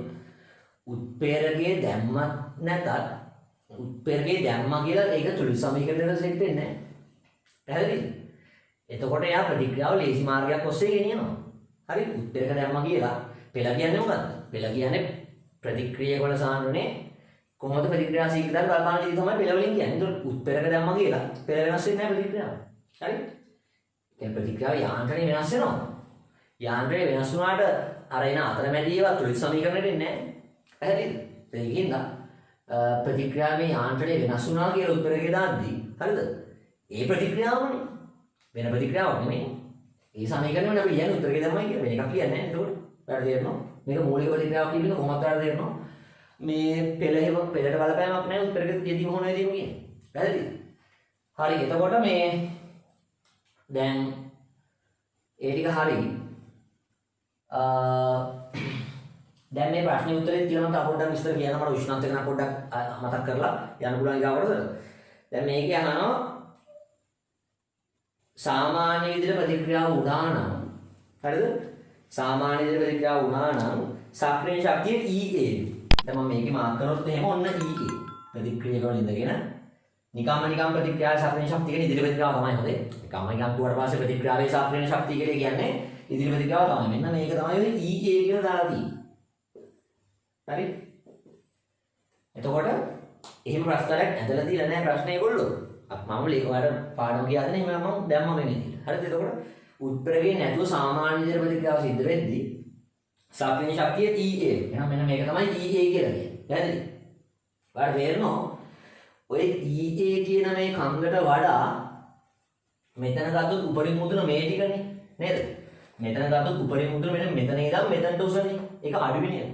උත්ප්‍රේරකයේ දැම්මත් නැතත් උත්ප්‍රේරකයේ දැම්මා කියලා ඒක ත්‍රිල් සමීකරණයට සෙට් වෙන්නේ නැහැ. පැහැදිලිද? එතකොට එයා ප්‍රතික්‍රියාව ලේසි මාර්ගයක් ඔස්සේ ගෙනියනවා. හරි? උත්ප්‍රේරක දැම්මා කියලා පෙළ කියන්නේ මොකද්ද? පෙළ කියන්නේ ප්‍රතික්‍රියාව වල සාහනුනේ කොහොමද ප්‍රතික්‍රියා ශීඝ්‍රතාවය බලපාන විදිහ තමයි පෙළ වලින් කියන්නේ. ඒතකොට උත්ප්‍රේරක දැම්මා කියලා පෙළ වෙනස් වෙන්නේ නැහැ ප්‍රතික්‍රියාව. හරි? දැන් ප්‍රතික්‍රියාව යාන්ත්‍රණය වෙනස් වෙනවා. යාන්ත්‍රණය වෙනස් වුණාට අර එන අතරමැදි ඒවා ත්‍රිල් සමීකරණයට එන්නේ නැහැ. පැහැදිලිද? ඒකින්ද ප්‍රතික්‍රියාවේ යාන්ත්‍රණය වෙනස් වුණා කියලා උත්තරේ දාද්දී හරිද? ඒ ප්‍රතික්‍රියාවනේ වෙන ප්‍රතික්‍රියාවක් නෙමෙයි. ඒ සමීකරණය අපි කියන්නේ උත්තරේ දැම්මයි කියලා වෙන එකක් කියන්නේ නැහැ. ඒකෝට වැඩ තේරෙනවා. මේක මූලික ප්‍රතික්‍රියාවක් කියන එක කොහොමද වැඩ තේරෙනවා? මේ පෙළට බලපෑමක් නැහැ උත්තරේ දෙදි මොන වේදීම කියන්නේ. පැහැදිලිද? හරි. එතකොට මේ දැන් ඒ ටික හරි. දැන් මේ ප්‍රශ්නේ උත්තරේ කියලා මම පොඩ්ඩක් විස්තර කියන්න මට උෂ්ණත්වය ගැන පොඩ්ඩක් මතක් කරලා යන්න පුළුවන් ඊගාවටද. දැන් මේකේ අහනවා සාමාන්‍ය විදිහට ප්‍රතික්‍රියාව වුණා නම් හරිද? සාමාන්‍ය විදිහට ප්‍රතික්‍රියාව වුණා නම් සක්‍රීය ශක්තිය EA. දැන් මම මේකේ මාක් කරනොත් එහෙම ඔන්න EA. ප්‍රතික්‍රියාව වල ඉඳගෙන නිකම්ම ප්‍රතික්‍රියාවේ සක්‍රීය ශක්තිය කියන ඉදිරි ප්‍රතික්‍රියාව තමයි හොදේ. නිකම්ම කිව්වට පස්සේ ප්‍රතික්‍රියාවේ සක්‍රීය ශක්තිය කියලා කියන්නේ ඉදිරි ප්‍රතික්‍රියාව තමයි. මෙන්න මේක තමයි EA කියලා දාලා තියෙන්නේ. හරි? එතකොට එහෙම ප්‍රශ්නයක් ඇදලා තියලා නැහැ ප්‍රශ්නේ ඒගොල්ලෝ. මම ලේකවාට පාඩම කියද්දී එහෙම මම දැම්මම මේ විදිහට. හරිද? එතකොට උත්තරේ නැතුව සාමාන්‍ය විදිහට ප්‍රතික්‍රියාව සිද්ධ වෙද්දී සක්‍රීය ශක්තිය EA. එහෙනම් මෙන්න මේක තමයි EA කියලා කියන්නේ. පැහැදිලි? ඔයාලට තේරෙනවා? ඔය EA කියන මේ කංගට වඩා මෙතන ගත්තොත් උපරිම මුදුන මේ ටිකනේ නේද? මෙතන ගත්තොත් උපරිම මුදුන මෙන්න මෙතන ඉඳන් මෙතනට උසනේ. ඒක අඩුවෙනේ.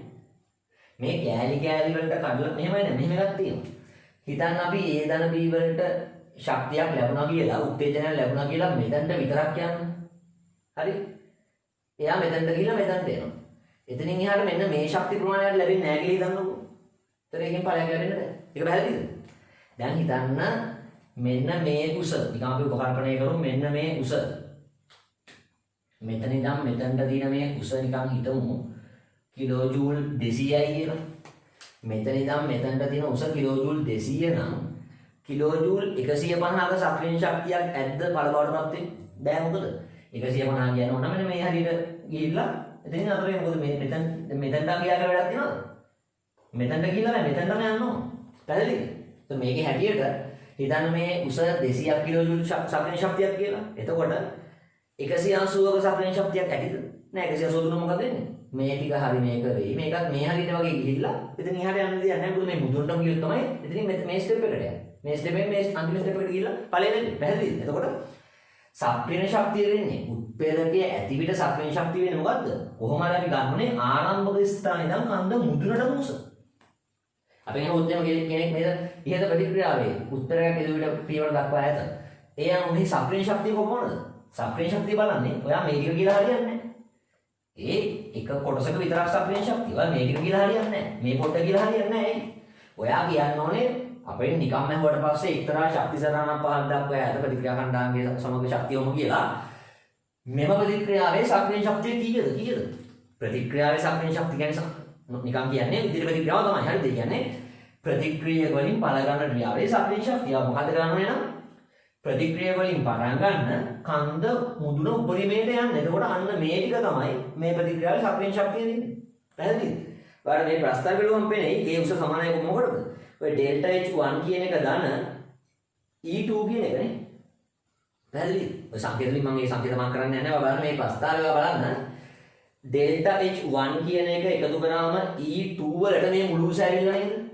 මේ කෑලි වලට කඩලා මෙහෙමයි නේ මෙහෙම එකක් තියෙනවා. හිතන්න අපි A ධන B වලට ශක්තියක් ලැබුණා කියලා උත්තේජනයක් ලැබුණා කියලා මෙතනට විතරක් යන්නේ. හරි? එයා මෙතනට ගිහලා මෙතනට එනවා. එතනින් එහාට මෙන්න මේ ශක්ති ප්‍රමාණයක් ලැබෙන්නේ නැහැ කියලා හිතන්නකෝ. ඒතර එකෙන් ඵලයක් ලැබෙන්නේ නැහැ. ඒක පැහැදිලිද? දැන් හිතන්න මෙන්න මේ උස නිකන් අපි උපකල්පනය කරමු මෙන්න මේ උස. මෙතන ඉඳන් මෙතනට දින මේ උස නිකන් හිතමු කිලෝජූල් 200යි කියලා. මෙතන ඉඳන් මෙතනට තියෙන උස කිලෝජූල් 200 නම් කිලෝජූල් 150ක සක්‍රීය ශක්තියක් ඇද්ද බලබවටපත් වෙන්නේ? බෑ මොකද? 150 කියන ඕන මෙන්න මේ හරියට ගිහිල්ලා එතනින් අතරේ මොකද මේ මෙතනට ගියාට වැඩක් තියෙනවද? මෙතනට ගිහිල්ලා නෑ මෙතනටම යන්න ඕන. පැහැදිලිද? එතකොට මේකේ හැටියට හිතන්න මේ උස 200ක් කිලෝජූල් සක්‍රීය ශක්තියක් කියලා. එතකොට 180ක සක්‍රීය ශක්තියක් ඇතිද? නෑ 183 මොකද වෙන්නේ? මේ ටික හරි මේක වෙයි. මේකත් මේ හරියට වගේ ගිහිල්ලා එතන ඉහාට යන්න දෙයක් නැහැ. මොකද මේ මුදුන්ටම ගියොත් තමයි එතනින් මේ ස්ටෙප් එකට යන්නේ. මේ ස්ටෙප් එකෙන් මේ අන්තිම ස්ටෙප් එකට ගිහිල්ලා ඵලෙ වෙන්නේ. පැහැදිලිද? එතකොට සක්‍රීය ශක්තිය වෙන්නේ උත්ප්‍රේරකයේ ඇතිවිට සක්‍රීය ශක්තිය වෙන්නේ මොකද්ද? කොහොම හරි අපි ගන්නනේ ආරම්භක ස්ථානේ ඉඳන් කන්ද මුදුනටම උස. අපි එහෙනම් උද්‍යම කෙනෙක් නේද? ඉහත ප්‍රතික්‍රියාවේ උත්තරයක් එදුවිට පියවර දක්වා ඇත. ඒ අනුව මේ සක්‍රීය ශක්තිය කොහොමද? සක්‍රීය ශක්තිය බලන්නේ ඔයා මේක කියලා හරියන්නේ නැහැ. ඒ එක කොටසක විතරක් සක්‍රීය ශක්තිය. ඔයා මේක කියලා හරියන්නේ නැහැ. මේ පොඩ්ඩ කියලා හරියන්නේ නැහැ. ඔයා කියන්න ඕනේ අපේ නිකම්ම හොවට පස්සේ එක්තරා ශක්ති සරණක් පහක් දක්වා ඇත ප්‍රතික්‍රියා ඛණ්ඩාංගයේ සමග ශක්තියම කියලා. මෙම ප්‍රතික්‍රියාවේ සක්‍රීය ශක්තිය කීයද? ප්‍රතික්‍රියාවේ සක්‍රීය ශක්තිය කියන්නේ නිකම් කියන්නේ ඉදිරි ප්‍රතික්‍රියාව තමයි. හරිද? ඒ කියන්නේ ප්‍රතික්‍රියා වලින් පළ ගන්න ක්‍රියාවේ සක්‍රීය ශක්තිය මොකද කරන්නේ නම් ප්‍රතික්‍රියා වලින් පටන් ගන්න කන්ද මුදුන උපරිමයට යන්නේ. එතකොට අන්න මේ ටික තමයි මේ ප්‍රතික්‍රියාවේ සක්‍රීය ශක්තිය වෙන්නේ. පැහැදිලිද? ඔයාලා මේ ප්‍රස්තාව බලුවම පේන්නේ ඒ උස සමානයි මොකටද? ඔය ඩෙල්ටා H1 කියන එක ධන E2 කියන එකනේ. පැහැදිලිද? ඔය සංකේත වලින් මම මේ සංකේත මම කරන්නේ නැහැ. ඔයාලා බලන්න මේ ප්‍රස්තාවය බලන්න. ඩෙල්ටා H1 කියන එක එකතු කරාම E2 වලට මේ මුළු උස ඇවිල්ලා නේද?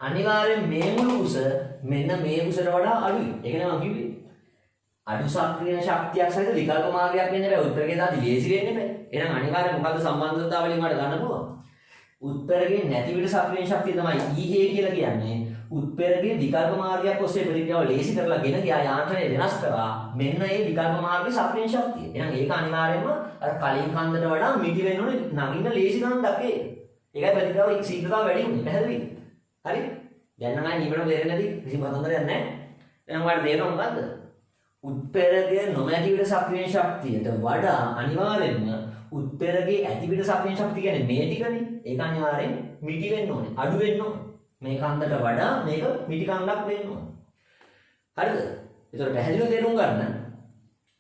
අනිවාර්යෙන් මේ මුළු උස මෙන්න මේ උසට වඩා අඩුයි. ඒක නේ මම කිව්වේ. අඩු සක්‍රීය ශක්තියක් සහිත විකල්ප මාර්ගයක් වෙන්න බෑ. උත්තරකේ දාදි ලේසි වෙන්නේ බෑ. එහෙනම් අනිවාර්යෙන් මොකද්ද සම්බන්ධතාව වලින් වල ගන්න පුළුවන්. උත්තරකේ නැති විට සක්‍රීය ශක්තිය තමයි EA කියලා කියන්නේ. උත්තරකේ විකල්ප මාර්ගයක් ඔස්සේ ප්‍රතික්‍රියාව ලේසි කරලා ගෙන ගියා යාන්ත්‍රණය වෙනස් කරා. මෙන්න ඒ විකල්ප මාර්ගයේ සක්‍රීය ශක්තිය. එහෙනම් ඒක අනිවාර්යෙන්ම අර කලින් කන්දට වඩා මිටි වෙන්න ඕනේ නගින්න ලේසි කන්දක් ඒක. ඒකයි ප්‍රතික්‍රියාව ශීඝ්‍රතාව වැඩි වෙන්නේ. පැහැදිලිද? හරි? දැන් නම් නිවන දෙරෙන්නේ නැති කිසිම හතන්දරයක් නැහැ. දැන් ඔයාලට තේරෙනව මොකද්ද? උත්ප්‍රේරකයේ නොමැති විට සක්‍රීය ශක්තියට වඩා අනිවාර්යෙන්ම උත්ප්‍රේරකයේ ඇති විට සක්‍රීය ශක්තිය කියන්නේ මේ ටිකනේ. ඒක අනිවාර්යෙන් මිටි වෙන්න ඕනේ. අඩු වෙන්න ඕනේ. මේ කන්දට වඩා මේක මිටි කන්දක් වෙන්න ඕනේ. හරිද? ඒතකොට පැහැදිලිව තේරුම් ගන්න.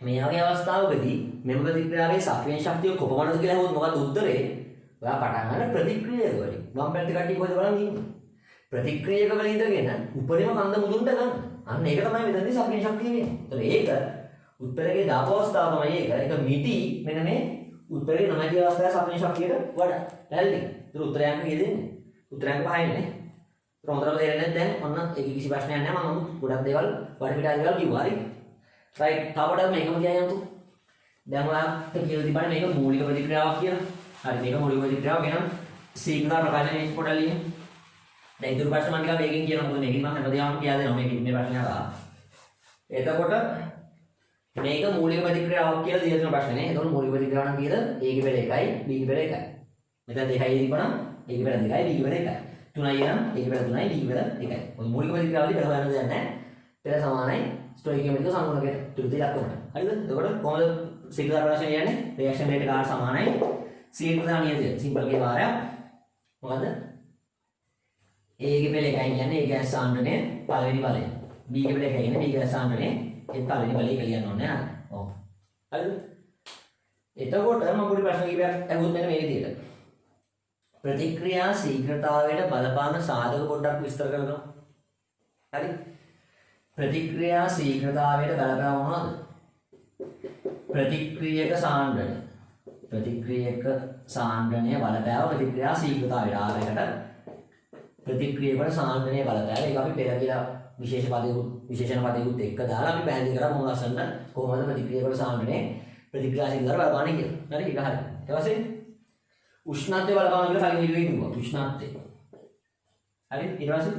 මේ වගේ අවස්ථාවකදී මෙම ප්‍රතික්‍රියාවේ සක්‍රීය ශක්තිය කොපමණද කියලා අහුවොත් මොකක්ද උත්තරේ? ඔයා පටන් ගන්න ප්‍රතික්‍රියාව වලින්. වම් පැත්තේ කට්ටිය කොහෙද බලන් ඉන්නේ? ප්‍රතික්‍රියක වල ඉඳගෙන උපරිම කන්ද මුදුන්ට ගන්න. අන්න ඒක තමයි මෙතනදී සක්‍රීය ශක්තිය වෙන්නේ. ඒතර ඒක උත්තරයේ දාපු අවස්ථාව තමයි ඒක. ඒක මිටි මෙන්න මේ උත්තරේ නොමැති අවස්ථාවේ සක්‍රීය ශක්තියට වඩා. පැහැදිලිද? ඒතර උත්තරයන්ක කියෙදෙන්නේ. උත්තරයන්ක පහයිනේ නේ. ඒතර හොඳට තේරෙන්නේ දැන් ඔන්න ඒක කිසි ප්‍රශ්නයක් නැහැ. මම ගොඩක් දේවල් වටපිටා දේවල් කිව්වා. හරි. රයිට්. තවඩක් මේකම කියන්නම්තු. දැන් ඔයාලට කියලා තිබ්බනේ මේක මූලික ප්‍රතික්‍රියාවක් කියලා. හරි මේක මූලික ප්‍රතික්‍රියාව කියනවා. සීග්‍රා ප්‍රකාශනයේ පොඩ්ඩක් ලියන්න. දැන් ඉතුරු ප්‍රශ්න මම ටිකක් මේකෙන් කියනවා. මොකද මේකෙන් මම හැමදේම කියා දෙනවා. මේකෙන් මේ ප්‍රශ්නය අහලා. එතකොට මේක මූලික ප්‍රතික්‍රියාවක් කියලා දීලා තියෙන ප්‍රශ්නේ. එතකොට මූලික ප්‍රතික්‍රියාව නම් කීයද? A ගේ පෙර 1යි B ගේ පෙර 1යි. මෙතන 2යි තිබුණා. A ගේ පෙර 2යි B ගේ පෙර 1යි. 3යි නම් A ගේ පෙර 3යි B ගේ පෙර 1යි. ඔය මූලික ප්‍රතික්‍රියාවලින් පෙර හොයන්න දෙයක් නැහැ. පෙළ සමානයි ස්ටොයිකියෝමෙට්‍රික සමූහකයට ත්‍රිවිධ ඉලක්කමට. හරිද? එතකොට කොහොමද ශීඝ්‍රතාව ප්‍රකාශනය කියන්නේ? රියැක්ෂන් රේට් එක සමානයි ශීඝ්‍රතාව නියතය. සිම්පල් ගේ වාරයක්. මොකද්ද? A ගේ පෙළ එකයි කියන්නේ A ගෑස් සාන්ද්‍රණය පළවෙනි බලය. B ගේ පෙළ එකයි කියන්නේ B ගෑස් සාන්ද්‍රණය ඒ පළවෙනි බලය කියලා කියන්න ඕනේ නේද? ඔව්. හරිද? එතකොට මම පොඩි ප්‍රශ්න කිහිපයක් අහුවොත් මෙන්න මේ විදිහට. ප්‍රතික්‍රියා ශීඝ්‍රතාවයට බලපාන සාධක පොඩ්ඩක් විස්තර කරනවා. හරි? ප්‍රතික්‍රියා ශීඝ්‍රතාවයට බලපාන මොනවද? ප්‍රතික්‍රියක සාන්ද්‍රණය. ප්‍රතික්‍රියක සාන්ද්‍රණය බලපෑව ප්‍රතික්‍රියා ශීඝ්‍රතාවයට ආරයකට ප්‍රතික්‍රියකට සාන්ද්‍රණය බලපෑව. ඒක අපි පෙර කියලා විශේෂණ පදයකට එක්ක දාලා අපි පැහැදිලි කරා මොන ලස්සනට කොහොමද ප්‍රතික්‍රියකට සාන්ද්‍රණය ප්‍රතික්‍රියා ශීඝ්‍රතාවයට බලපාන්නේ කියලා. හරි? ඒක හරි. ඊට පස්සේ උෂ්ණත්වය බලපාන කියලා කලින් විදිහේ කිව්වා. උෂ්ණත්වය. හරි? ඊට පස්සේ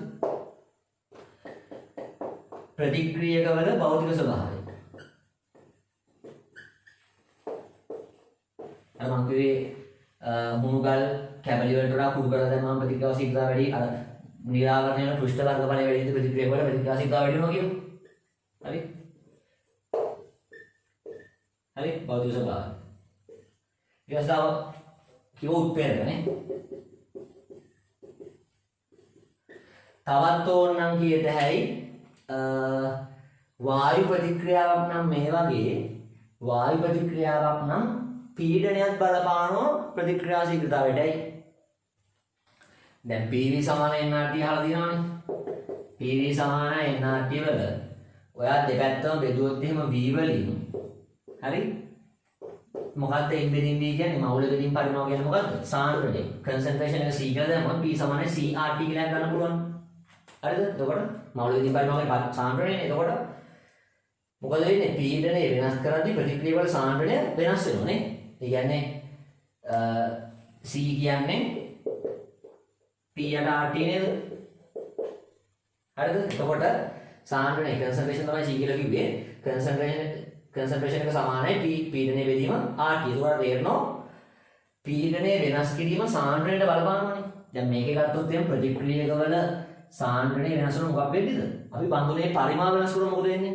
ප්‍රතික්‍රියකවල භෞතික ස්වභාවය. අර මම කිව්වේ මුණුගල් කැබලි වලට වඩා කුඩු කරලා දැම්මම ප්‍රතික්‍රියා ශීඝ්‍රතාව වැඩි අර නිරාවරණය වෙන පෘෂ්ඨ වර්ග බලය වැඩි ඉඳ ප්‍රතික්‍රියකවල ප්‍රතික්‍රියා ශීඝ්‍රතාව වැඩි වෙනවා කියමු. හරි? හරි? භෞතික ස්වභාවය. ඊළඟට කිව්ව උත්ප්‍රේරකනේ. තවත් ඕනනම් කීයට හැයි වායු ප්‍රතික්‍රියාවක් නම් මේ වගේ වායු ප්‍රතික්‍රියාවක් නම් පීඩනයත් බලපානවා ප්‍රතික්‍රියා ශීඝ්‍රතාවයටයි. දැන් PV සමාන nRT අහලා තියෙනවනේ. PV සමාන nRT වල ඔයා දෙපැත්තම බෙදුවොත් එහෙම V වලින් හරි මොකක්ද එම්බෙඩින් V කියන්නේ මවුල බෙදීම් පරිමාව කියන්නේ මොකක්ද? සාන්ද්‍රණය. කන්සන්ට්‍රේෂන් එක C කියලා දැම්මොත් P සමානයි CRT කියලා ගන්න පුළුවන්. හරිද? එතකොට මවුල බෙදීම් පරිමාවගේ සාන්ද්‍රණය. එතකොට මොකද වෙන්නේ? පීඩනය වෙනස් කරද්දී ප්‍රතික්‍රියා වල සාන්ද්‍රණය වෙනස් වෙනවා නේ. ඒ කියන්නේ C කියන්නේ P යට RT නේද? හරිද? එතකොට සාන්ද්‍රණය කන්සන්ට්‍රේෂන් තමයි C කියලා කිව්වේ. කන්සන්ට්‍රේෂන් එක සමානයි පීඩනයේ බෙදීම RT. ඒකට තේරෙනවා පීඩනයේ වෙනස් කිරීම සාන්ද්‍රණයට බලපානවානේ. දැන් මේකේ ගත්තොත් එහෙනම් ප්‍රතික්‍රියකවල සාන්ද්‍රණය වෙනස් වෙන මොකක් වෙන්නේද? අපි බඳුනේ පරිමාව වෙනස් කරොත් මොකද වෙන්නේ?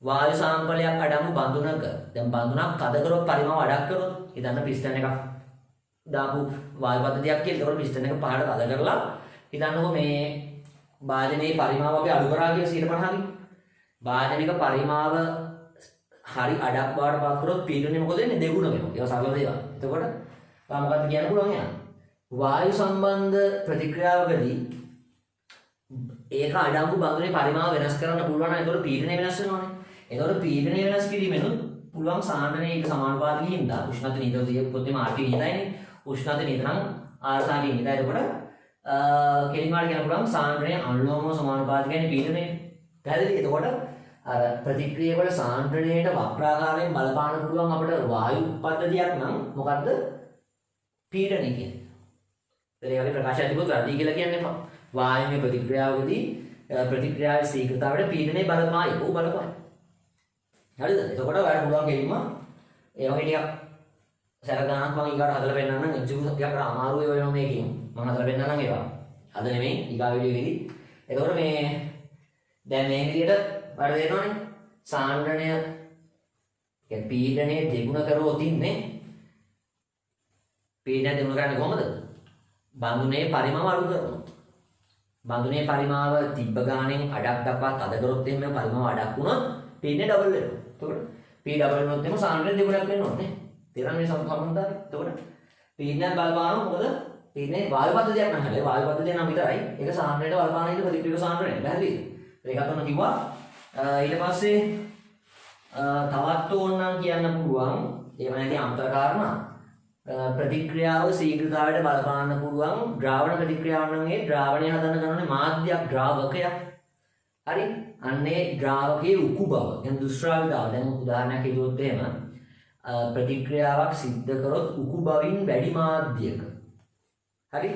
වායු සාම්පලයක් අඩංගු බඳුනක දැන් බඳුනක් තද කරොත් පරිමාව අඩක් කරොත් හිතන්න පිස්ටන් එකක් දාපු වායු පද්ධතියක් කියලා. ඒතකොට පිස්ටන් එක පහළට තද කරලා හිතන්නකො මේ භාජනයේ පරිමාව අපි අඩු කරා කියලා 150 භාජනික පරිමාව හරි අඩක් බවට පත් කරොත් පීඩනය මොකද වෙන්නේ? දෙගුණ වෙනවා. ඒක සරල දේවල්. එතකොට තා මොකක්ද කියන්න පුළුවන් යා? වායු සම්බන්ධ ප්‍රතික්‍රියාවකදී ඒක අඩංගු බඳුනේ පරිමාව වෙනස් කරන්න පුළුවන් නම් ඒතකොට පීඩනය වෙනස් වෙනවනේ. ඒතකොට පීඩනය වෙනස් කිරීමෙනුත් පුළුවන් සාන්ද්‍රණයේ සමානුපාතික හින්දා උෂ්ණත්ව නියතව පොතේම RT නියතයිනේ. උෂ්ණත්ව නියත නම් RT නියතයි. එතකොට කෙලින් වාට කියන්න පුළුවන් සාන්ද්‍රණය අනුලෝමව සමානුපාතිකයි පීඩනය. පැහැදිලි? එතකොට අර ප්‍රතික්‍රියා වල සාන්ද්‍රණයට වක්‍රාකාරයෙන් බලපාන්න පුළුවන් අපිට වායු පද්ධතියක් නම් මොකද්ද? පීඩනය කියන්නේ. ඒ වගේ ප්‍රකාශයක් තිබුණොත් රටි කියලා කියන්නේ වායුමය ප්‍රතික්‍රියාවකදී ප්‍රතික්‍රියාවේ ශීඝ්‍රතාවයට පීඩනය බලපායි. ඕක බලපායි. හරිද? එතකොට ඔයාලට පුළුවන් ගෙලින්ම ඒ වගේ ටිකක් සැර ගණනක් මම ඊගාට හදලා පෙන්නන්නම්. එක්සිකියුට් ටිකක් අමාරු ඒ වෙනවා මේකෙන්. මම හදලා පෙන්නන්නම් ඒවා. අද නෙමෙයි ඊගා වීඩියෝ එකේදී. එතකොට මේ දැන් මේ විදිහට වල දෙනවනේ සාන්ද්‍රණය කියන්නේ පීඩනය දෙගුණ කරවොත් ඉන්නේ පීඩනය දෙගුණ කරන්නේ කොහොමද? බඳුනේ පරිමාව අඩු කරනවා. බඳුනේ පරිමාව තිබ්බ ගානෙන් අඩක් දක්වා තද කරොත් එහෙම පරිමාව අඩක් වුණොත් පීඩනය ඩබල් වෙනවා. එතකොට P ඩබල් වෙනොත් එහෙම සාන්ද්‍රණය දෙගුණක් වෙන්න ඕනේ. තේරෙනවද මේ සම්බන්ධතාවය? එතකොට පීඩනය බලපානවා මොකද? පීඩනය වායු පද්ධතියක් නම් හැබැයි වායු පද්ධතිය නම් විතරයි. ඒක සාන්ද්‍රණයට බලපාන එක ප්‍රතික්‍රියාව සාන්ද්‍රණය. පැහැදිලිද? ඒකත් ඔන්න කිව්වා. ඊට පස්සේ තවත් ඕනනම් කියන්න පුළුවන් ඒව නැති අන්තර කාරණා ප්‍රතික්‍රියාව ශීඝ්‍රතාවයට බලපාන්න පුළුවන් ද්‍රාවණ ප්‍රතික්‍රියාවක් නම් ඒ ද්‍රාවණය හදන්න ගන්නනේ මාධ්‍යයක් ද්‍රාවකයක්. හරි? අන්නේ ද්‍රාවකයේ උකු බව. දැන් දුෂ්‍රාවිතාව. දැන් උදාහරණයක් හිතුවොත් එහෙම ප්‍රතික්‍රියාවක් සිද්ධ කරොත් උකු බවින් වැඩි මාධ්‍යයක. හරි?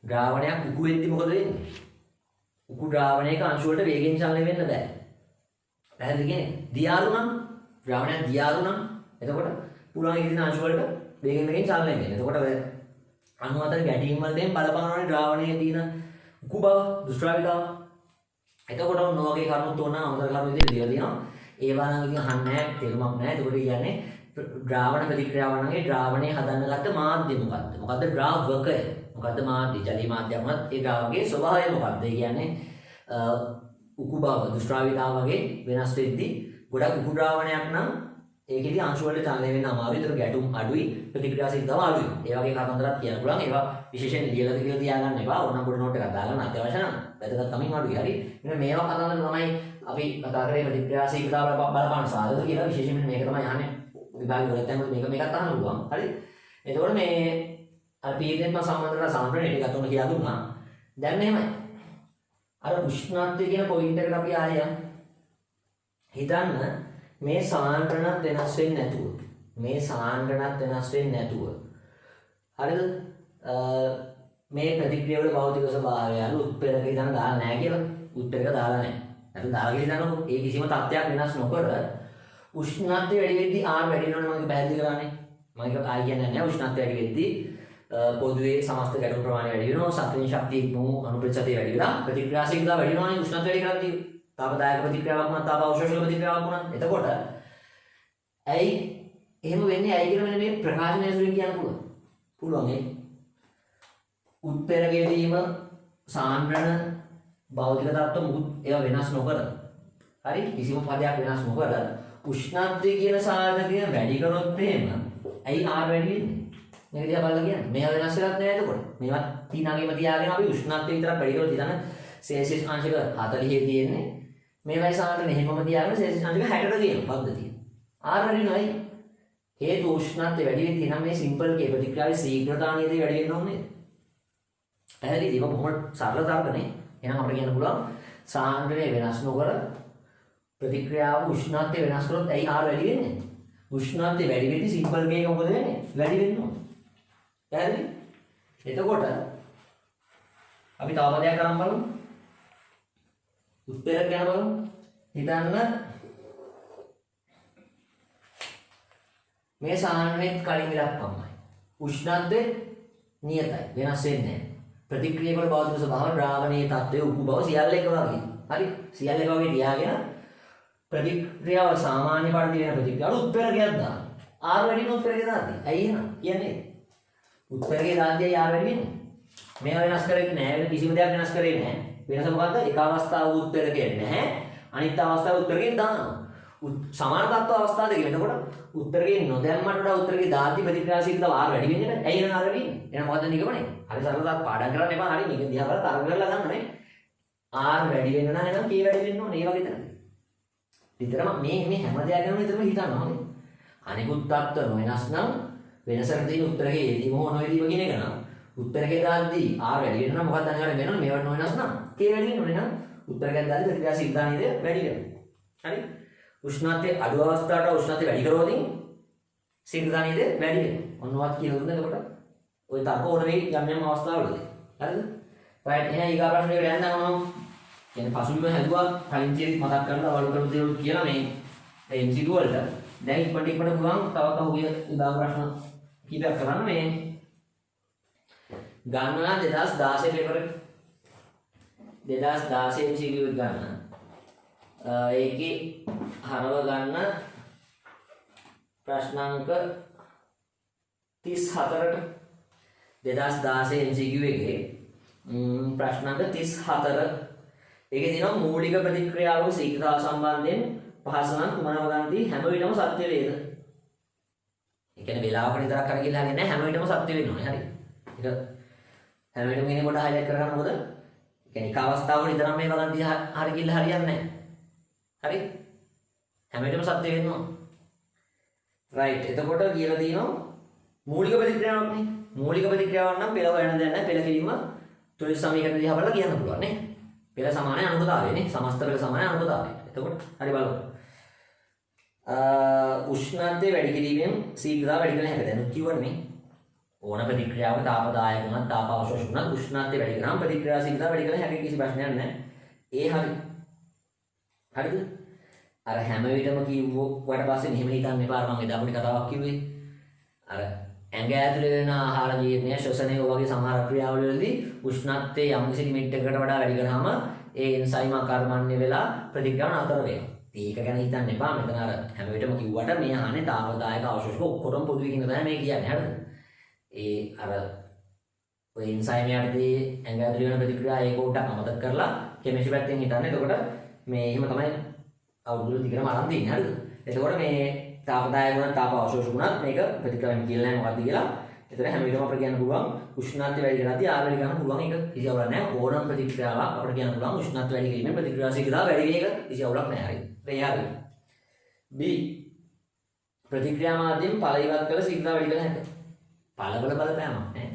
ද්‍රාවණයක් උකු වෙද්දි මොකද වෙන්නේ? උකු ද්‍රාවණයක අංශු වලට වේගෙන් චලනය වෙන්න බෑ. පැහැදිලි කියන්නේ? දියාරු නම් ද්‍රාවණයක් දියාරු නම් එතකොට පුළුවන් ඉදින අංශු වලට වේගෙන් චලනය වෙන්න. එතකොට ඔය අණු අතර ගැටීම් වලදී බලපානවනේ ද්‍රාවණයේ තියෙන උකු බව, දුෂ්‍රාවිතාව. එතකොට ඔන්න ඔයගේ කරුණු තුන අමතර කරුණු විදිහට දීලා තියෙනවා. ඒවා නම් ඉතින් අහන්නේ නැහැ, තේරුමක් නැහැ. ඒකට කියන්නේ ද්‍රාවණ ප්‍රතික්‍රියාව නම් ඒ ද්‍රාවණය හදන්න ගත්ත මාධ්‍ය මොකද්ද? මොකද්ද ද්‍රාවකය? මොකද්ද මාධ්‍ය? ජලීය මාධ්‍යයක් වුණත් ඒ ද්‍රාවකයේ ස්වභාවය මොකද්ද? ඒ කියන්නේ උකු බව, දුෂ්ටාවිතාව වගේ වෙනස් වෙද්දී ගොඩක් උකු ද්‍රාවණයක් නම් ඒකෙදි අංශු වලට චලනය වෙන්න අමාරුයි. ඒතර ගැටුම් අඩුයි, ප්‍රතික්‍රියාශීලතාව අඩුයි. ඒ වගේ කතන්දරත් කියන්න පුළුවන්. ඒවා විශේෂයෙන් ලියලා කියලා තියාගන්න එපා. ඕනම් පොඩි නෝට් එකක් දාගන්න අත්‍යවශ්‍ය නම්. වැදගත් කමින් අඩුයි. හරි. මෙන්න මේවා කතන්දර තමයි අපි කතා කරේ ප්‍රතික්‍රියාශීලතාව බලපාන සාධක කියලා. විශේෂයෙන් මේක තමයි අහන්නේ. විභාග වලට යනකොට මේකත් අහන්න පුළුවන්. හරි. එතකොට මේ අර පීඩනයත් සම්බන්ධ සාන්ද්‍රණය ටිකක් උන කියලා දුන්නා. දැන් එහෙමයි. අර උෂ්ණත්වය කියන පොයින්ට් එකට අපි ආයෙ යමු. හිතන්න මේ සාන්ද්‍රණත් වෙනස් වෙන්නේ නැතුව. මේ සාන්ද්‍රණත් වෙනස් වෙන්නේ නැතුව. හරිද? මේ ප්‍රතික්‍රියාවල භෞතික ස්වභාවය අනුව උත්ප්‍රේරක ඉදන් දාලා නැහැ කියලා. උත්ප්‍රේරක දාලා නැහැ. නැත්නම් දාලා ඉදනකො ඒ කිසිම තත්ත්වයක් වෙනස් නොකර උෂ්ණත්වය වැඩි වෙද්දී R වැඩි වෙනවනේ මම පැහැදිලි කරන්නේ. මම ඒක ආයි කියන්නේ නැහැ. උෂ්ණත්වය වැඩි වෙද්දී පොදුවේ සමස්ත ගැටුම් ප්‍රමාණය වැඩි වෙනවා. සක්‍රීය ශක්තිය අනුප්‍රතිශතය වැඩි වෙනවා. ප්‍රතික්‍රියාශීලතාව වැඩි වෙනවනේ උෂ්ණත්වය වැඩි කරද්දී. තාපදායක ප්‍රතික්‍රියාවක් වුණා, තාප අවශෝෂක ප්‍රතික්‍රියාවක් වුණා. එතකොට ඇයි එහෙම වෙන්නේ? ඇයි කියලා මෙන්න මේ ප්‍රකාශනය ඇසුරින් කියන්න පුළුවන්. පුළුවන් ඒ උත්ප්‍රේරකයේදීම සාන්ද්‍රණ භෞතික තත්ත්ව මුකුත් ඒවා වෙනස් නොකර. හරි? කිසිම පදයක් වෙනස් නොකර උෂ්ණත්වය කියන සාධකය වැඩි කරොත් එහෙම ඇයි R වැඩි වෙන්නේ? මේක දිහා බලලා කියන්නේ. මේවා වෙනස් වෙලත් නැහැ එතකොට. මේවා තිනාගෙම තියාගෙන අපි උෂ්ණත්වය විතරක් වැඩි කරොත් ඉතන සෙල්සියස් අංශක 40 තියෙන්නේ. මේවයි සාන්ද්‍රණය එහෙමම තියාගෙන සෙල්සියස් අංශක 60ට තියෙන පද්ධතිය. R වැඩි නයි. හේතු උෂ්ණත්වය වැඩි වෙද්දී නම් මේ සිම්පල් කේ ප්‍රතික්‍රියාවේ ශීඝ්‍රතාවයේදී වැඩි වෙන්න ඕනේ. පැහැදිලිද? ඒක බොහොම සරල තර්කනේ. එහෙනම් අපිට කියන්න පුළුවන් සාන්ද්‍රණය වෙනස් නොකර ප්‍රතික්‍රියාව උෂ්ණත්වය වෙනස් කරොත් ඇයි R වැඩි වෙන්නේ? උෂ්ණත්වය වැඩි වෙද්දී සිම්පල් කේක මොකද වෙන්නේ? වැඩි වෙන්න ඕනේ. පැහැදිලි? එතකොට අපි තව පදයක් ගන්න බලමු. උත්ප්‍රේරක ගැන බලමු. හිතන්න මේ සාන්ද්‍රණයත් කලින් විලක් පමණයි. උෂ්ණත්වය නියතයි. වෙනස් වෙන්නේ නැහැ. ප්‍රතික්‍රියාවල භෞතික ස්වභාව, ද්‍රාවණයේ තත්ත්වය, උකු බව සියල්ල එක වගේ. හරි? සියල්ල එක වගේ තියාගෙන ප්‍රතික්‍රියාව සාමාන්‍ය පරිදි වෙන ප්‍රතික්‍රියාවල උත්ප්‍රේරකයක් දාන්න. R වැඩි වෙන උත්ප්‍රේරකයක් දාන්න. ඇයි එහෙනම්? කියන්නේ උත්ප්‍රේරකයේ දාද්දී R වැඩි වෙන්නේ. මේවා වෙනස් කරේ නැහැ. වෙන කිසිම දෙයක් වෙනස් කරේ නැහැ. වෙනස මොකද්ද? එක අවස්ථාවක උත්ප්‍රේරකයක් නැහැ. අනිත් අවස්ථාවක උත්ප්‍රේරකයක් දානවා. සමාන තත්ත්ව අවස්ථා දෙක වෙනකොට උත්තරකේ නොදැම්මට වඩා උත්තරකේ දාද්දී ප්‍රතික්‍රියාශීලතාව R වැඩි වෙන්නේ නැහැ. ඇයි එහෙනම් R වැඩි වෙන්නේ? එහෙනම් මොකද්ද නිගමනය? හරි සරලව පාඩම් කරන්න එපා. හරි මේක දිහා බලලා තරඟ කරලා ගන්න නේ. R වැඩි වෙන්න නම් එහෙනම් K වැඩි වෙන්න ඕනේ. ඒ වගේ තමයි. විතරම මේ හැම දෙයක් ගැනම විතරම හිතන්න ඕනේ. අනිකුත් තත්ත්ව නොවෙනස් නම් වෙනසකට තියෙන උත්තරකේ යෙදීම හෝ නොයෙදීම කියන එක නම් උත්තරකේ දාද්දී R වැඩි වෙන්න නම් මොකක්ද අනිවාර්යෙන් වෙනවනේ. මේවට නොවෙනස් නම් K වැඩි වෙන්න ඕනේ. නම් උත්තරකයක් දාද්දී ප්‍රතික්‍රියාශීලතාවය වැඩි වෙනවා. හරි? උෂ්ණත්වයේ අඩු අවස්ථාවට උෂ්ණත්වය වැඩි කරවදින් ශීඝ්‍රතාවයද වැඩි වෙනවා. ඔන්නවත් කියලා දුන්නා එතකොට ওই තර්ක ඕන වෙයි යම් යම් අවස්ථාවලදී. හරිද? රයිට්. එහෙනම් ඊගා ප්‍රශ්නෙට යන්න මම කියන්නේ පසුබිම හැදුවා කලින් තියෙදි මතක් කරලා අවලු කරපු දේවල් කියලා මේ MCQ වලට. දැන් ඉක්මනට පුළුවන් තවත් අහුගිය ඊගා ප්‍රශ්න කීපයක් කරන්න මේ ගන්නවා 2016 පේපර් 2016 MCQ ගන්න. ඒකේ හරව ගන්න ප්‍රශ්නාංක 34ට 2016 MCQ එකේ ප්‍රශ්නාංක 34 ඒකේ තියෙනවා මූලික ප්‍රතික්‍රියාව ශීඝ්‍රතාව සම්බන්ධයෙන් පහසුනම් කුමන වදන්ති හැම විටම සත්‍ය වේද? ඒ කියන්නේ වෙලාවකට විතරක් අර කියලා හරියන්නේ නැහැ හැම විටම සත්‍ය වෙන්න ඕනේ. හරි. ඒක හැම විටම ඉන්නේ කොට highlight කරගන්න මොකද? ඒ කියන්නේ එක අවස්ථාවක විතරක් මේ වදන්ති හරි කියලා හරියන්නේ නැහැ. හරි? හැම විටම සත්‍ය වෙන්න ඕනේ. රයිට්. එතකොට කියලා තියෙනවා මූලික ප්‍රතික්‍රියාවක් නේ. මූලික ප්‍රතික්‍රියාවක් නම් පෙළ හොයන්න දෙයක් නැහැ. පෙළ කිරීම තුලින් සමීකරණ දිහා බලලා කියන්න පුළුවන් නේ. පෙළ සමානයි අනුපාතය නේ. සමස්ත පෙළ සමානයි අනුපාතය. එතකොට හරි බලමු. උෂ්ණත්වය වැඩි කිරීමෙන් ශීඝ්‍රතාව වැඩි කරන හැටි දැන් කිව්වනේ. ඕන ප්‍රතික්‍රියාවක තාපදායක වුණත් තාප අවශෝෂ වුණත් උෂ්ණත්වය වැඩි කරාම ප්‍රතික්‍රියා ශීඝ්‍රතාව වැඩි කරන හැටි කිසි ප්‍රශ්නයක් නැහැ. ඒ හරි. හරිද? අර හැම විටම කිව්වට පස්සේ මෙහෙම හිතන්න එපා. මම එදා පොඩි කතාවක් කිව්වේ. අර ඇඟ ඇතුලේ වෙන ආහාර ජීර්ණය ශ්වසනය වගේ සමහර ක්‍රියාවලිවලදී උෂ්ණත්වය යම් කිසි ලිමිට් එකකට වඩා වැඩි කරාම ඒ එන්සයිම අකර්මණ්‍ය වෙලා ප්‍රතික්‍රියාව නතර වෙනවා. ඒක ගැන හිතන්න එපා. මෙතන අර හැම වෙලටම කිව්වට මේ අහන්නේ තාපදායක අවශෝෂක ඔක්කොටම පොදුයි කියන තමයි මේ කියන්නේ. හරිද? ඒ අර ඔය එන්සයිම යටදී ඇඟ ඇතුළේ වෙන ප්‍රතික්‍රියා ඒක උඩ අමතක කරලා කෙමිස්ට්‍රි පැත්තෙන් හිතන්නේ. එතකොට මේ එහෙම තමයි අවුරුදු ටිකටම අරන් තියන්නේ. හරිද? එතකොට මේ තාපදායක ගුණ තාප අවශෝෂක ගුණ මේක ප්‍රතික්‍රියාවෙන් කියලා නැහැ මොකක්ද කියලා. ඒතර හැම විටම අපිට කියන්න පුළුවන් උෂ්ණත්වය වැඩි කරද්දී ආර වැඩි කරන්න පුළුවන්. ඒක කිසි අවුලක් නැහැ. ඕනම ප්‍රතික්‍රියාවක් අපිට කියන්න පුළුවන් උෂ්ණත්වය වැඩි කිරීමෙන් ප්‍රතික්‍රියා ශීඝ්‍රතාව වැඩි වෙන එක කිසි අවුලක් නැහැ. හරි. හරි. B ප්‍රතික්‍රියා මාධ්‍යයෙන් ඵල ඉවත් කළ ශීඝ්‍රතාව වැඩි කළ හැකියි. ඵලවල බලපෑමක් නැහැ.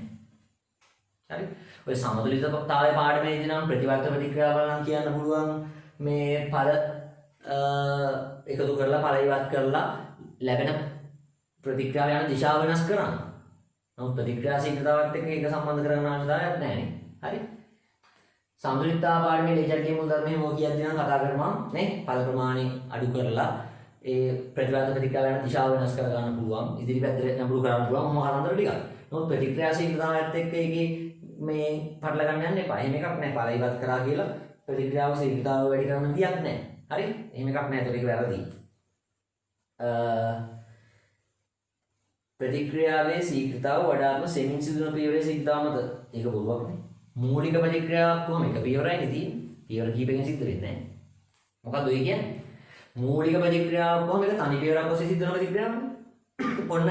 හරි. ඔය සමතුලිතතාවයේ පාඩමේදී නම් ප්‍රතිවර්ත ප්‍රතික්‍රියා බලන්න කියන්න පුළුවන් මේ ඵල එකතු කරලා ඵල ඉවත් කරලා ලැබෙන ප්‍රතික්‍රියාව යන දිශාව වෙනස් කරන්න. නමුත් ප්‍රතික්‍රියා ශීඝ්‍රතාවත් එක්ක ඒක සම්බන්ධ කරගන්න අවශ්‍යතාවයක් නැහැ නේ. හරි. සමතුලිතතාව පාඩමේ ලේජර් මුල් ධර්මයේ මොකක් කියද්දී නම් කතා කරනවා නේ ඵල ප්‍රමාණය අඩු කරලා ඒ ප්‍රතිවර්ත ප්‍රතික්‍රියාව යන දිශාව වෙනස් කර ගන්න පුළුවන්. ඉදිරි පැත්තට නඹුරු කරන්න පුළුවන්. මොහොම කරන්තර ටිකක්. නමුත් ප්‍රතික්‍රියා ශීඝ්‍රතාවත් එක්ක ඒකේ මේ පටල ගන්න යන්න එපා. එහෙම එකක් නැහැ. ඵල ඉවත් කරා කියලා ප්‍රතික්‍රියාව ශීඝ්‍රතාව වැඩි කරන්න තියක් නැහැ. හරි. එහෙම එකක් නැහැ. ඒක වැරදි. ප්‍රතික්‍රියාවේ ශීඝ්‍රතාව වඩාත්ම සෙමින් සිදුවන පියවරේ ශීඝ්‍රතාව මත. ඒක බොරුවක් නේ. මූලික ප්‍රතික්‍රියාවක් කොහොම එක පියවරයිනේ තියෙන්නේ. පියවර කීපකින් සිද්ධ වෙන්නේ නැහැ. මොකද්ද ඔය කියන්නේ? මූලික ප්‍රතික්‍රියාවක් කොහොම එක තනි පියවරක් ඔස්සේ සිද්ධ වෙන ප්‍රතික්‍රියාවක්. ඔන්න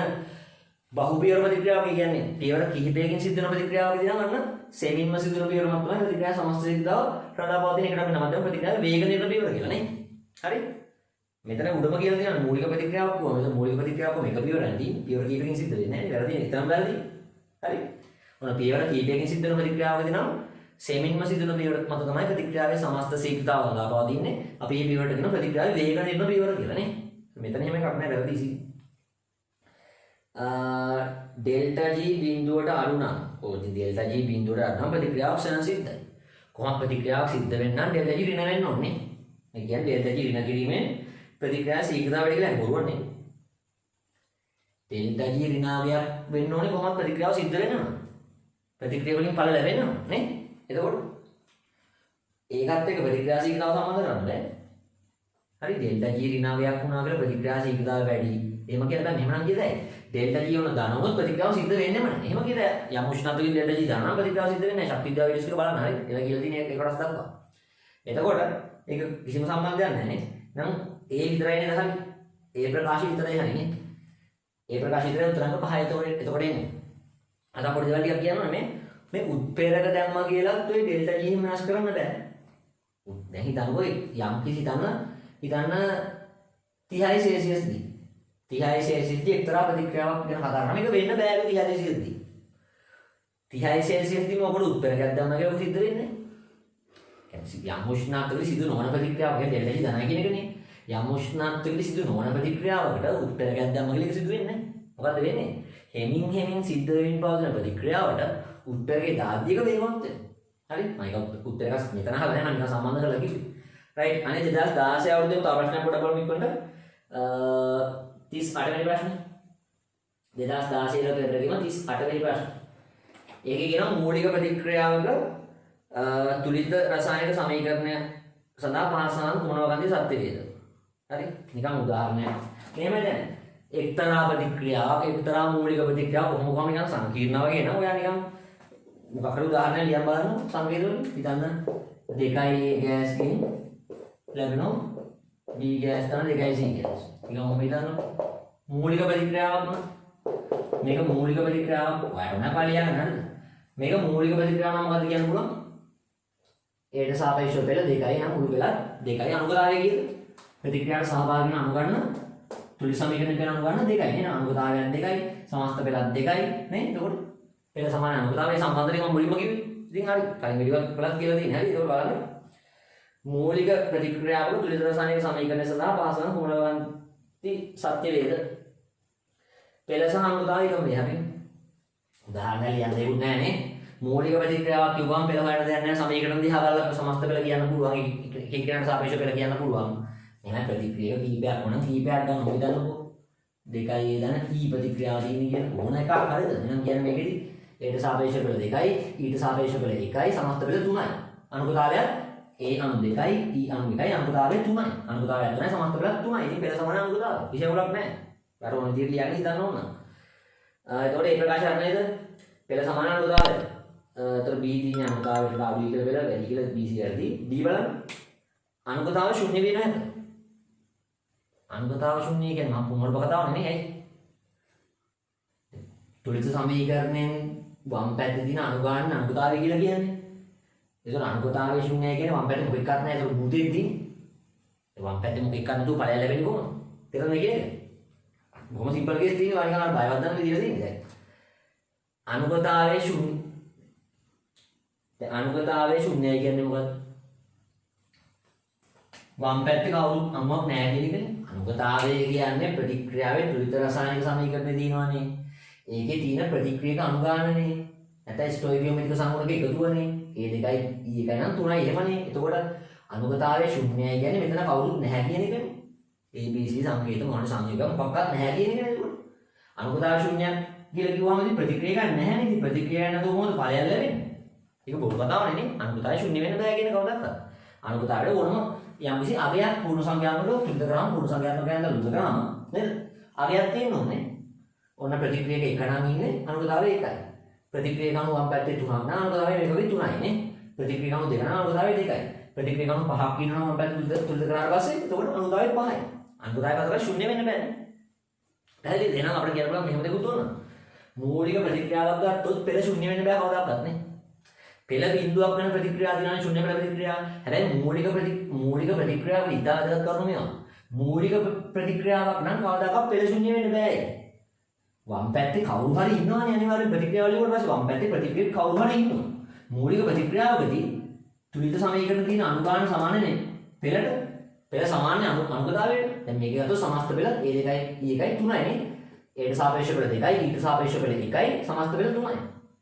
බහු පියවර ප්‍රතික්‍රියාවක් කියන්නේ පියවර කිහිපයකින් සිද්ධ වෙන ප්‍රතික්‍රියාවකදී නම් අන්න සෙමින්ම සිද්ධ වෙන පියවර මත තමයි ප්‍රතික්‍රියා සමස්ත ශීඝ්‍රතාව රඳාපවතින එකට අපි නම දෙමු ප්‍රතික්‍රියාවේ වේග නිරත පියවර කියලා නේ. හරි. මෙතන උඩම කියලා තියෙනවා මූලික ප්‍රතික්‍රියාවක් කොහොමද? මෙතන මූලික ප්‍රතික්‍රියාවක් කොහොම එක පියවරෙන්දී පියවර කීපකින් සිද්ධ වෙන්නේ නැහැ. වැරදි නේ. ඊටම වැරදි. හරි. ඔන්න පියවර කීපයකින් සිද්ධ වෙන ප්‍රතික්‍රියාවකදී නම් සෙමින්ම සිද්ධ වෙන පියවර මත තමයි ප්‍රතික්‍රියාවේ සමස්ත ශීඝ්‍රතාව රඳාපවතින්නේ. අපි මේ පියවරට කියන ප්‍රතික්‍රියාවේ වේග නිරත පියවර කියලා නේ. මෙතන එහෙම එකක් නැහැ. වැරදි ඉසි. ඩෙල්ටා G බිඳුවට අඩු නම් ඩෙල්ටා G බිඳුවට අඩු නම් ප්‍රතික්‍රියාවක් සංසිද්ධයි. කොහොම ප්‍රතික්‍රියාවක් සිද්ධ වෙන්න නම් ඩෙල්ටා G ඍණ වෙන්න ඕනේ. මේ කියන්නේ ඩෙල්ටා G ඍණ කිරීමෙන් ප්‍රතික්‍රියා ශීඝ්‍රතාව වැඩි කියලා බොරුවන්නේ. ඩෙල්ටා G ඍණාවයක් වෙන්න ඕනේ කොහොමද ප්‍රතික්‍රියාව සිද්ධ වෙන්න ඕන. ප්‍රතික්‍රියාව වලින් ඵල ලැබෙන්න ඕන නේ. එතකොට ඒකත් එක්ක ප්‍රතික්‍රියා ශීඝ්‍රතාව සම්බන්ධ කරන්න බෑ. හරි ඩෙල්ටා G ඍණාවයක් වුණා කියලා ප්‍රතික්‍රියා ශීඝ්‍රතාව වැඩි. එහෙම කියන බෑ මෙහෙම නම් කියතයි. ඩෙල්ටා G වුණ ධනවොත් ප්‍රතික්‍රියාව සිද්ධ වෙන්නේම නැහැ. එහෙම කියතයි. යම් උෂ්ණත්වයකින් ඩෙල්ටා G ධන නම් ප්‍රතික්‍රියාව සිද්ධ වෙන්නේ නැහැ. ශක්ති විද්‍යාව විශ්ලේෂක බලන්න හරි. ඒවා කියලා තියෙන එක කොටස් දක්වා. එතකොට ඒක කිසිම සම්බන්ධයක් නැහැ නේ. නම් ඒ විතරයි නේද හරි. ඒ ප්‍රකාශය විතරයි හරි නේ. ඒ ප්‍රකාශය විතරයි උත්තරංග පහ එතකොට එන්නේ. අද අපේ දේවල් ටිකක් කියනවා මේ උත්ප්‍රේරක දැම්මා කියලාත් ඔය ඩෙල්ටා G එහෙම වෙනස් කරන්න බෑ. දැන් හිතන්නකෝ යම් කිසි හිතන්න 30යි සෙල්සියස් දී 30යි සෙල්සියස් දී එක්තරා ප්‍රතික්‍රියාවක් ගැන කතා කරනවා. මේක වෙන්න බෑ 30යි සෙල්සියස් දී. 30යි සෙල්සියස් දී මොකද උත්ප්‍රේරකයක් දැම්මා කියලා සිද්ධ වෙන්නේ. යම් උෂ්ණත්වයක සිදු නොවන ප්‍රතික්‍රියාවක් කියන්නේ ඩෙල්ටා G ධනයි කියන එකනේ. යම් උෂ්ණත්වයක සිදු නොවන ප්‍රතික්‍රියාවකට උත්ප්‍රේරකයක් දැම්මා කියලා සිදු වෙන්නේ නැහැ. මොකද්ද වෙන්නේ? හෙමින් සිද්ධ වෙමින් පවතින ප්‍රතික්‍රියාවට උත්ප්‍රේරකයේ දාඩියක වේගවත් වෙනවා. හරි? මම ඒක උත්තරයක් මෙතන අහලා නැහැ මම නිකන් සම්බන්ධ කරලා කිව්වේ. රයිට්. අනේ 2016 අවුරුද්දේ තව ප්‍රශ්නයක් පොඩ්ඩක් බලමු ඉක්මනට. 38 වෙනි ප්‍රශ්නේ. 2016 ඉඳලා පෙරදීම 38 වෙනි ප්‍රශ්නේ. ඒකේ කියනවා මූලික ප්‍රතික්‍රියාවක තුලිත රසායනික සමීකරණය සඳහා පහසුකම් කුමනවාගන්දී සත්‍ය වේද? හරි? නිකන් උදාහරණයක්. මෙහෙම දැන් එක්තරා ප්‍රතික්‍රියාවක් එක්තරා මූලික ප්‍රතික්‍රියාවක් කොහොම නිකන් සංකීර්ණ වගේ නේද? ඔයා නිකන් මොකක් හරි උදාහරණයක් ලියන්න බලන්න සංකේතවලින් හිතන්න දෙකයි ගෑස්කින් ලැබෙන B ගෑස් තමයි දෙකයි C ගෑස්. නිකන් ඔහොම හිතන්න මූලික ප්‍රතික්‍රියාවක් මේක මූලික ප්‍රතික්‍රියාවක් ඔයාලා නෑ පාලිය ගන්න නේද? මේක මූලික ප්‍රතික්‍රියාව නම් මොකද්ද කියන්න පුළුවන්? ඒට සාපේක්ෂව පෙළ දෙකයි නම් මුළු පෙළ දෙකයි අනුගතාවය කීයද? ප්‍රතික්‍රියාවට සහභාගී වෙන අනුගන්න තුලි සමීකරණය කරන අනුගන්න දෙකයි නේද? අනුගතාවයන් දෙකයි සමස්ත පෙළක් දෙකයි නේ? එතකොට පෙළ සමාන අනුගතාවයේ සම්බන්ධය මම මුලින්ම කිව්වේ. ඉතින් හරි. කලින් වීඩියෝ එකක් කියලා තියෙන්නේ. හරි. ඒක බලන්න. මූලික ප්‍රතික්‍රියාවක තුලිත රසායනික සමීකරණය සඳහා පහසුකම් කුමනවාගන්ති සත්‍ය වේද? පෙළ සහ අනුගතාවය එකම හරි. උදාහරණයක් ලියන්න දෙයක් නෑ නේ. මූලික ප්‍රතික්‍රියාවක් කිව්වම පෙළ හොයන්න දෙයක් නෑ. සමීකරණ දිහා බලලා සමස්ත පෙළ කියන්න පුළුවන්. එකිනෙකට සාපේක්ෂව පෙළ කියන්න පුළුවන්. එහෙනම් ප්‍රතික්‍රියාව කීපයක් වුණා කීපයක් ගන්න ඕනේ දන්නකො. දෙකයි දන කී ප්‍රතික්‍රියාව තියෙන කියන ඕන එකක් හරිද? එහෙනම් කියන්නේ මේකෙදි ඒට සාපේක්ෂව පෙළ දෙකයි ඊට සාපේක්ෂව පෙළ එකයි සමස්ත පෙළ තුනයි. අනුගතාවයත් A අණු 2යි E අණු 1යි අණුතාවය 3යි. අණුතාවය 3යි සමස්ත බලක් 3යි. ඉතින් පෙළ සමාන අණුතාවය. කිසිම උලක් නැහැ. අර ඕන විදිහට ලියන්න හිතන්න ඕන. එතකොට ඒ ප්‍රකාශය අර නේද? පෙළ සමාන අණුතාවය. එතකොට B තියෙන අණුතාවයට W කියලා පෙළ වැඩි කියලා BC වැඩි. D බලන්න. අණුතාවය ශුන්‍ය වෙන්නේ නැද්ද? අණුතාවය ශුන්‍ය කියන්නේ මම මොන කතාවක් නෙමෙයි ඇයි? තුලිත සමීකරණයෙන් වම් පැත්තේ තියෙන අනුගාමී අණුතාවය කියලා කියන්නේ. ඒතර අනුගතාවයේ ශුන්‍යයි කියන්නේ වම් පැත්තේ මොකෙක් කරන්නේ නැහැ. ඒක බුදෙද්දී වම් පැත්තේ මොකෙක් කරන්න තු ඵලය ලැබෙන්නේ කොහොමද? තේරෙනවද කියන්නේ? බොහොම සිම්පල් කේස් තියෙනවා. අනික අර බයවත් ගන්න විදියට තියෙන්නේ දැන්. අනුගතාවයේ ශුන්‍ය. දැන් අනුගතාවයේ ශුන්‍යයි කියන්නේ මොකද්ද? වම් පැත්තේ කවුරුත් අම්මක් නැහැ කියන එකනේ. අනුගතාවය කියන්නේ ප්‍රතික්‍රියාවේ ත්‍රිවිධ රසායනික සමීකරණේ තියෙනවානේ. ඒකේ තියෙන ප්‍රතික්‍රියක අනුගාමනනේ. නැත්නම් ස්ටොයිකියෝමෙට්‍රික සංගුණක එකතුවනේ. ඒ දෙකයි E එකයි නම් 3යි එහෙමනේ. එතකොට අනුගතාවයේ ශුන්‍යයි කියන්නේ මෙතන කවුරුත් නැහැ කියන එකනේ. ABC සංකේත මොන සංයෝගයක් මොකක්වත් නැහැ කියන එකනේ ඒක. අනුගතාවයේ ශුන්‍යයක් කියලා කිව්වම ඉතින් ප්‍රතික්‍රියාවක් නැහැ නේද? ඉතින් ප්‍රතික්‍රියාවක් නැතුව මොකද ඵලයක් ලැබෙන්නේ? ඒක බොරු කතාවක් නේ. අනුගතාවයේ ශුන්‍ය වෙන්න බෑ කියන කවදාවත්. අනුගතාවයේ ඕනම යම්කිසි අගයක් පූර්ණ සංඛ්‍යාත්මක ත්‍රිවිධ ග්‍රාම පූර්ණ සංඛ්‍යාත්මක යන ත්‍රිවිධ ග්‍රාම නේද? අගයක් තියෙන්න ඕනේ. ඔන්න ප්‍රතික්‍රියක එක නම් ඉන්නේ අනුගතාවයේ එකයි. ප්‍රතික්‍රියක අණු වම් පැත්තේ 3ක් නම් අනුගතාවයේ මේකෙදි 3යි නේ. ප්‍රතික්‍රියක අණු 2 නම් අනුගතාවයේ 2යි. ප්‍රතික්‍රියක අණු 5ක් ඉන්නවා වම් පැත්තේ තුල්ද කරාට පස්සේ එතකොට අනුගතාවයේ 5යි. අනුගතාවයේ අතර ශුන්‍ය වෙන්න බෑනේ. පැහැදිලිද? එහෙනම් අපිට කියන්න පුළුවන් මෙහෙම දෙකුත් උනන. මූලික ප්‍රතික්‍රියාවක් ගත්තොත් පෙළ ශුන්‍ය වෙන්න බෑ කවදාවත් නේ. පෙළ බිඳුවක් වෙන ප්‍රතික්‍රියාව දිනානේ ශුන්‍ය පෙළ ප්‍රතික්‍රියාව. හැබැයි මූලික ප්‍රතික්‍රියාව ඉතා වැදගත් කරුණු මේවා. මූලික ප්‍රතික්‍රියාවක් නම් කවදාකවත් පෙළ ශුන්‍ය වෙන්න බෑ. වම් පැත්තේ කවුරු හරි ඉන්නවනේ අනිවාර්යෙන් ප්‍රතික්‍රියාව වල පස්සේ වම් පැත්තේ ප්‍රතික්‍රියාවක් කවුරු හරි ඉන්නවා. මූලික ප්‍රතික්‍රියාවකදී තුලිත සමීකරණ තියෙන අනුගාමන සමානනේ පෙළට. පෙළ සමානනේ අනුගතාවයට. දැන් මේක ගත්තොත් සමස්ත පෙළ A 2යි E 1යි 3යි නේ. A ට සාපේක්ෂ පෙළ 2යි E ට සාපේක්ෂ පෙළ 1යි සමස්ත පෙළ 3යි.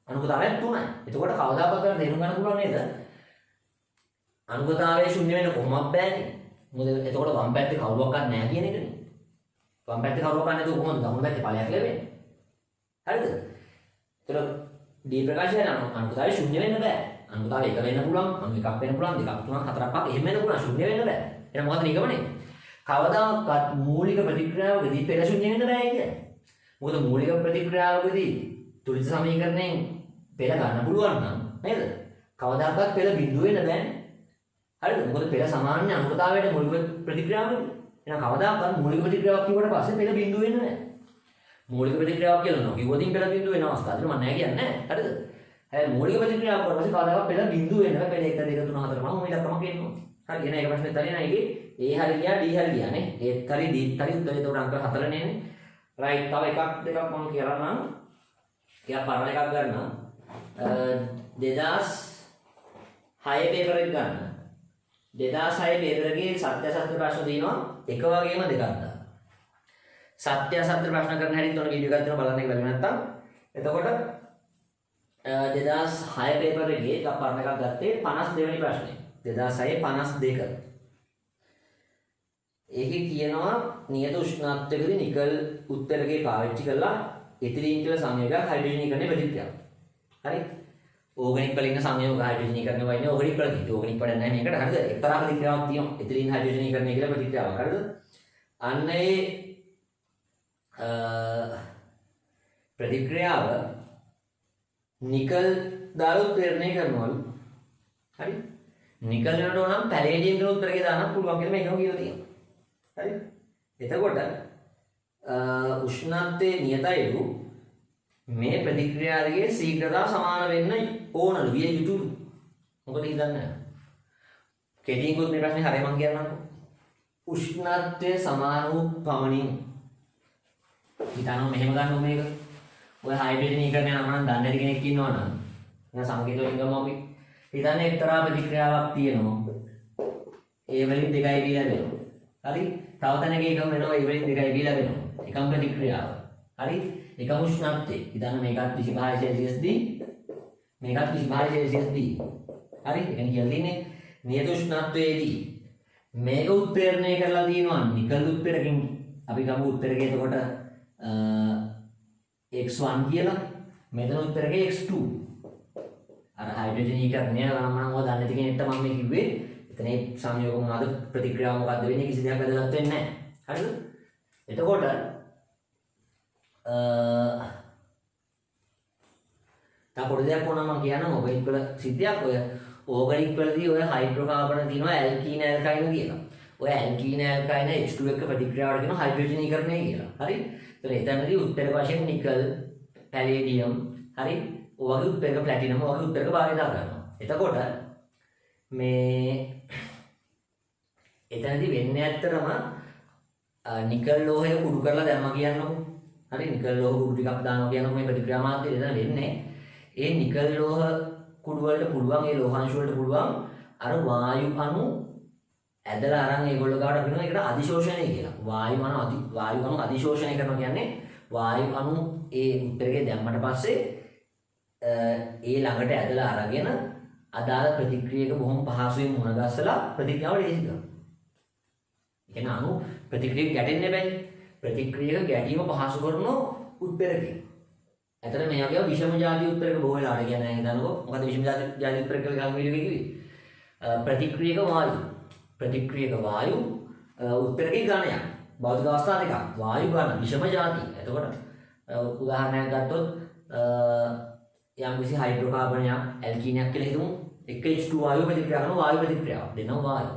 අනුගතාවය 3යි. එතකොට කවදාකවත් කරලා තේරුම් ගන්න පුළුවන් නේද? අනුගතාවයේ ශුන්‍ය වෙන්න කොහොමද බෑනේ. මොකද එතකොට වම් පැත්තේ කවුරුවක්වත් නැහැ කියන එකනේ. වම් පැත්තේ කවුරුවක්වත් නැතුව කොහොමද දකුණු පැත්තේ ඵලයක් ලැබෙන්නේ? හරිද? එතකොට D ප්‍රකාශය අනුගතාවයේ ශුන්‍ය වෙන්න බෑ. අනුගතාවය 1 වෙන්න පුළුවන්, අනු 1ක් වෙන්න පුළුවන්, 2ක් 3ක් 4ක් 5ක් එහෙම වෙන්න පුළුවන්. ශුන්‍ය වෙන්න බෑ. එහෙනම් මොකද්ද නිගමනේ? කවදාකවත් මූලික ප්‍රතික්‍රියාවකදී පෙළ ශුන්‍ය වෙන්න බෑ කියන්නේ. මොකද මූලික ප්‍රතික්‍රියාවකදී තුලිත සමීකරණයෙන් පෙළ ගන්න පුළුවන් නම් නේද? කවදාකවත් පෙළ බිඳුව වෙන්න බෑනේ. හරිද? මොකද පෙළ සමාන්‍ය අනුගතාවයට මූලික ප්‍රතික්‍රියාවනේ. එහෙනම් කවදාකවත් මූලික ප්‍රතික්‍රියාවක් කිව්වට පස්සේ පෙළ බිඳුව වෙන්නේ නැහැ. මූලික ප්‍රතික්‍රියාවක් කියලා නෝ කිව්වොතින් පෙළ බිඳුව වෙන අවස්ථාවකට මම නැහැ කියන්නේ නැහැ. හරිද? හැබැයි මූලික ප්‍රතික්‍රියාවක් කරලා පස්සේ කවදාකවත් පෙළ බිඳුව වෙන්නේ නැහැ. පෙළ 1 2 3 4 5 මේ දක්වාම කියනවා. හරි. එහෙනම් ඒක ප්‍රශ්නේ තලිනා ඒකේ A හරි ගියා D හරි ගියා නේ. ඒත් හරි D හරි උත්තරේ උඩ අංක 4 නේ. රයිට්. තව එකක් දෙකක් මම කියන්නම්. එයා පරණ එකක් ගන්නවා. 2006 පේපර් එක ගන්න. 2006 පේපර් එකේ සත්‍ය අසත්‍ය ප්‍රශ්න තියෙනවා එක වගේම දෙකක් දාන්න. සත්‍ය අසත්‍ය ප්‍රශ්න කරන හැටි උන වීඩියෝ එකක් දෙනවා බලන්න එක බැලුව නැත්තම්. එතකොට 2006 පේපර් එකේ එක පරණ එකක් ගත්තේ 52 වෙනි ප්‍රශ්නේ. 2006 52. ඒකේ කියනවා නියත උෂ්ණත්වයකදී නිකල් උත්තරකේ පාවිච්චි කරලා එතිලීන් කියලා සංයෝගයක් හයිඩ්‍රජනීකරණය ප්‍රතික්‍රියාව. හරි? ඕගනික් වල ඉන්න සංයෝග හයිඩ්‍රජනීකරණය වෙන්නේ ඕගනික් වල තියෙන්නේ. ඕගනික් වල නැහැ මේකට. හරිද? එක්තරා ප්‍රතික්‍රියාවක් තියෙනවා. එතිලීන් හයිඩ්‍රජනීකරණය කියලා ප්‍රතික්‍රියාවක්. හරිද? අන්න ඒ ප්‍රතික්‍රියාව නිකල් දාලා උත්තරණය කරනවලු. හරි? නිකල් වලට නම් පැලේඩියම් කියලා උත්තරකේ දාන්නත් පුළුවන් කියලා මේකම කියලා තියෙනවා. හරි? එතකොට උෂ්ණත්වයේ නියතයිලු මේ ප්‍රතික්‍රියාවගේ ශීඝ්‍රතාව සමාන වෙන්න ඕනලු විය යුතුලු. මොකද හිතන්නේ? කෙටියෙන් කොත් මේ ප්‍රශ්නේ හරිය මම කියන්නම්කෝ. උෂ්ණත්වයේ සමාන වූ පමණින් හිතනවා මෙහෙම ගන්නෝ මේක. ඔය හයිඩ්‍රජනීකරණය නම් දන්නේ නැති කෙනෙක් ඉන්නවනම් නිකන් සංකේත වලින් ගමු අපි. හිතන්නේ එක්තරා ප්‍රතික්‍රියාවක් තියෙනවා. ඒ වලින් 2යි B ලැබෙනවා. හරි? තව තැනක එකම වෙනවා ඒ වලින් 2යි B ලැබෙනවා. එකම ප්‍රතික්‍රියාව. හරි? එකම උෂ්ණත්වය. හිතන්න මේකත් 25 සෙල්සියස් D මේකත් 25 සෙල්සියස් D. හරි? ඒ කියන්නේ කියන්නේ නියත උෂ්ණත්වයේදී මේක උත්ප්‍රේරණය කරලා තියෙනවා නිකල් උත්ප්‍රේරකකින් අපි ගමු උත්තරකේ එතකොට x1 කියලා මෙතන උත්තරකේ x2 අර හයිඩ්‍රජනීකරණය නම් ඔය දන්නේ නැති කෙනෙක්ට මම මේ කිව්වේ එතන සංයෝග මොනවාද ප්‍රතික්‍රියාව මොකද්ද වෙන්නේ කිසි දෙයක් වැදගත් වෙන්නේ නැහැ. හරිද? එතකොට තා පොඩි දෙයක් වුණා මම කියන්නම් ඕගනික් වල සිද්ධියක්. ඔය ඕගනික් වලදී ඔය හයිඩ්‍රෝකාබන තියෙනවා ඇල්කීන ඇල්කයින කියලා. ඔය ඇල්කීන ඇල්කයින H2 එක්ක ප්‍රතික්‍රියාවට කියනවා හයිඩ්‍රජනීකරණය කියලා. හරි? ඒතර එතනදී උත්ප්‍රේරක වශයෙන් නිකල්, පැලේඩියම්, හරි? ඔය වගේ උත්ප්‍රේරක ප්ලැටිනම් වගේ උත්ප්‍රේරක භාවිතා කරනවා. එතකොට මේ එතනදී වෙන්නේ ඇත්තටම නිකල් ලෝහය කුඩු කරලා දැම්මා කියන්නකො. හරි? නිකල් ලෝහ කුඩු ටිකක් දානවා කියනකො මේ ප්‍රතික්‍රියා මාධ්‍යය එතන වෙන්නේ. ඒ නිකල් ලෝහ කුඩු වලට පුළුවන් ඒ ලෝහාංශ වලට පුළුවන් අර වායු අණු ඇදලා අරන් ඒගොල්ලෝ ගාවට අපිනවා ඒකට අධිශෝෂණය කියලා. වායු අණු අධිශෝෂණය කරනවා කියන්නේ වායු අණු ඒ උත්තරකේ දැම්මට පස්සේ ඒ ළඟට ඇදලා අරගෙන අදාළ ප්‍රතික්‍රියක බොහොම පහසුවෙන් මුණ ගැස්සලා ප්‍රතික්‍රියාව ලේසි කරනවා. ඒ කියන්නේ අණු ප්‍රතික්‍රියක ගැටෙන්නේ බැහැ. ප්‍රතික්‍රියක ගැටීම පහසු කරන උත්තරකේ. ඇතර මේ වගේ විෂම ಜಾති උත්තරක බොහෝ වෙලාවට කියන්නේ හිතන්නකෝ මොකද විෂම ಜಾති උත්තරක කියලා ගම් වීඩියෝ එකේ කිව්වේ ප්‍රතික්‍රියක වායු උත්තරකේ ඝනයක් භෞතික අවස්ථා දෙකක් වායු ඝන විෂම ಜಾති. එතකොට උදාහරණයක් ගත්තොත් යම් කිසි හයිඩ්‍රෝකාබනයක් ඇල්කීනයක් කියලා හිතමු. එක H2 වායුව ප්‍රතික්‍රියා කරන වායු ප්‍රතික්‍රියාව දෙනවා වායු.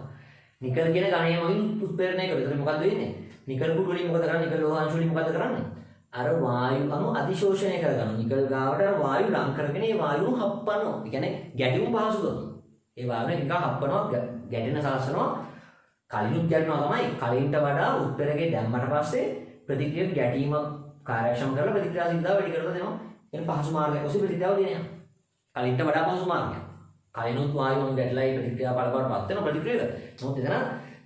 නිකල් කියන ඝණය මගින් උත්ප්‍රේරණය කරනවා. එතකොට මොකද්ද වෙන්නේ? නිකල් කුඩු වලින් මොකද කරන්නේ? නිකල් ලෝහාංශ වලින් මොකද කරන්නේ? අර වායු අණු අධිශෝෂණය කරගන්නවා. නිකල් ගාවට අර වායු ලං කරගෙන ඒ වායුව හප්පනවා. ඒ කියන්නේ ගැටුම් පහසු කරනවා. ඒ වායුව නිකන් හප්පනවා ගැටෙන සලසනවා. කලිනුත් ගැටෙනවා තමයි. කලින්ට වඩා උත්තරකේ දැම්මට පස්සේ ප්‍රතික්‍රියක ගැටීම කාර්යක්ෂම කරලා ප්‍රතික්‍රියා සිද්ධාව වැඩි කරලා දෙනවා. එන පහසු මාර්ගයක් ඔස්සේ ප්‍රතික්‍රියාව දෙනවා. කලින්ට වඩා පහසු මාර්ගයක්. කලිනුත් වායු අණු ගැටලා ඒ ප්‍රතික්‍රියා බලපාටපත් වෙන ප්‍රතික්‍රියක. නමුත් එතන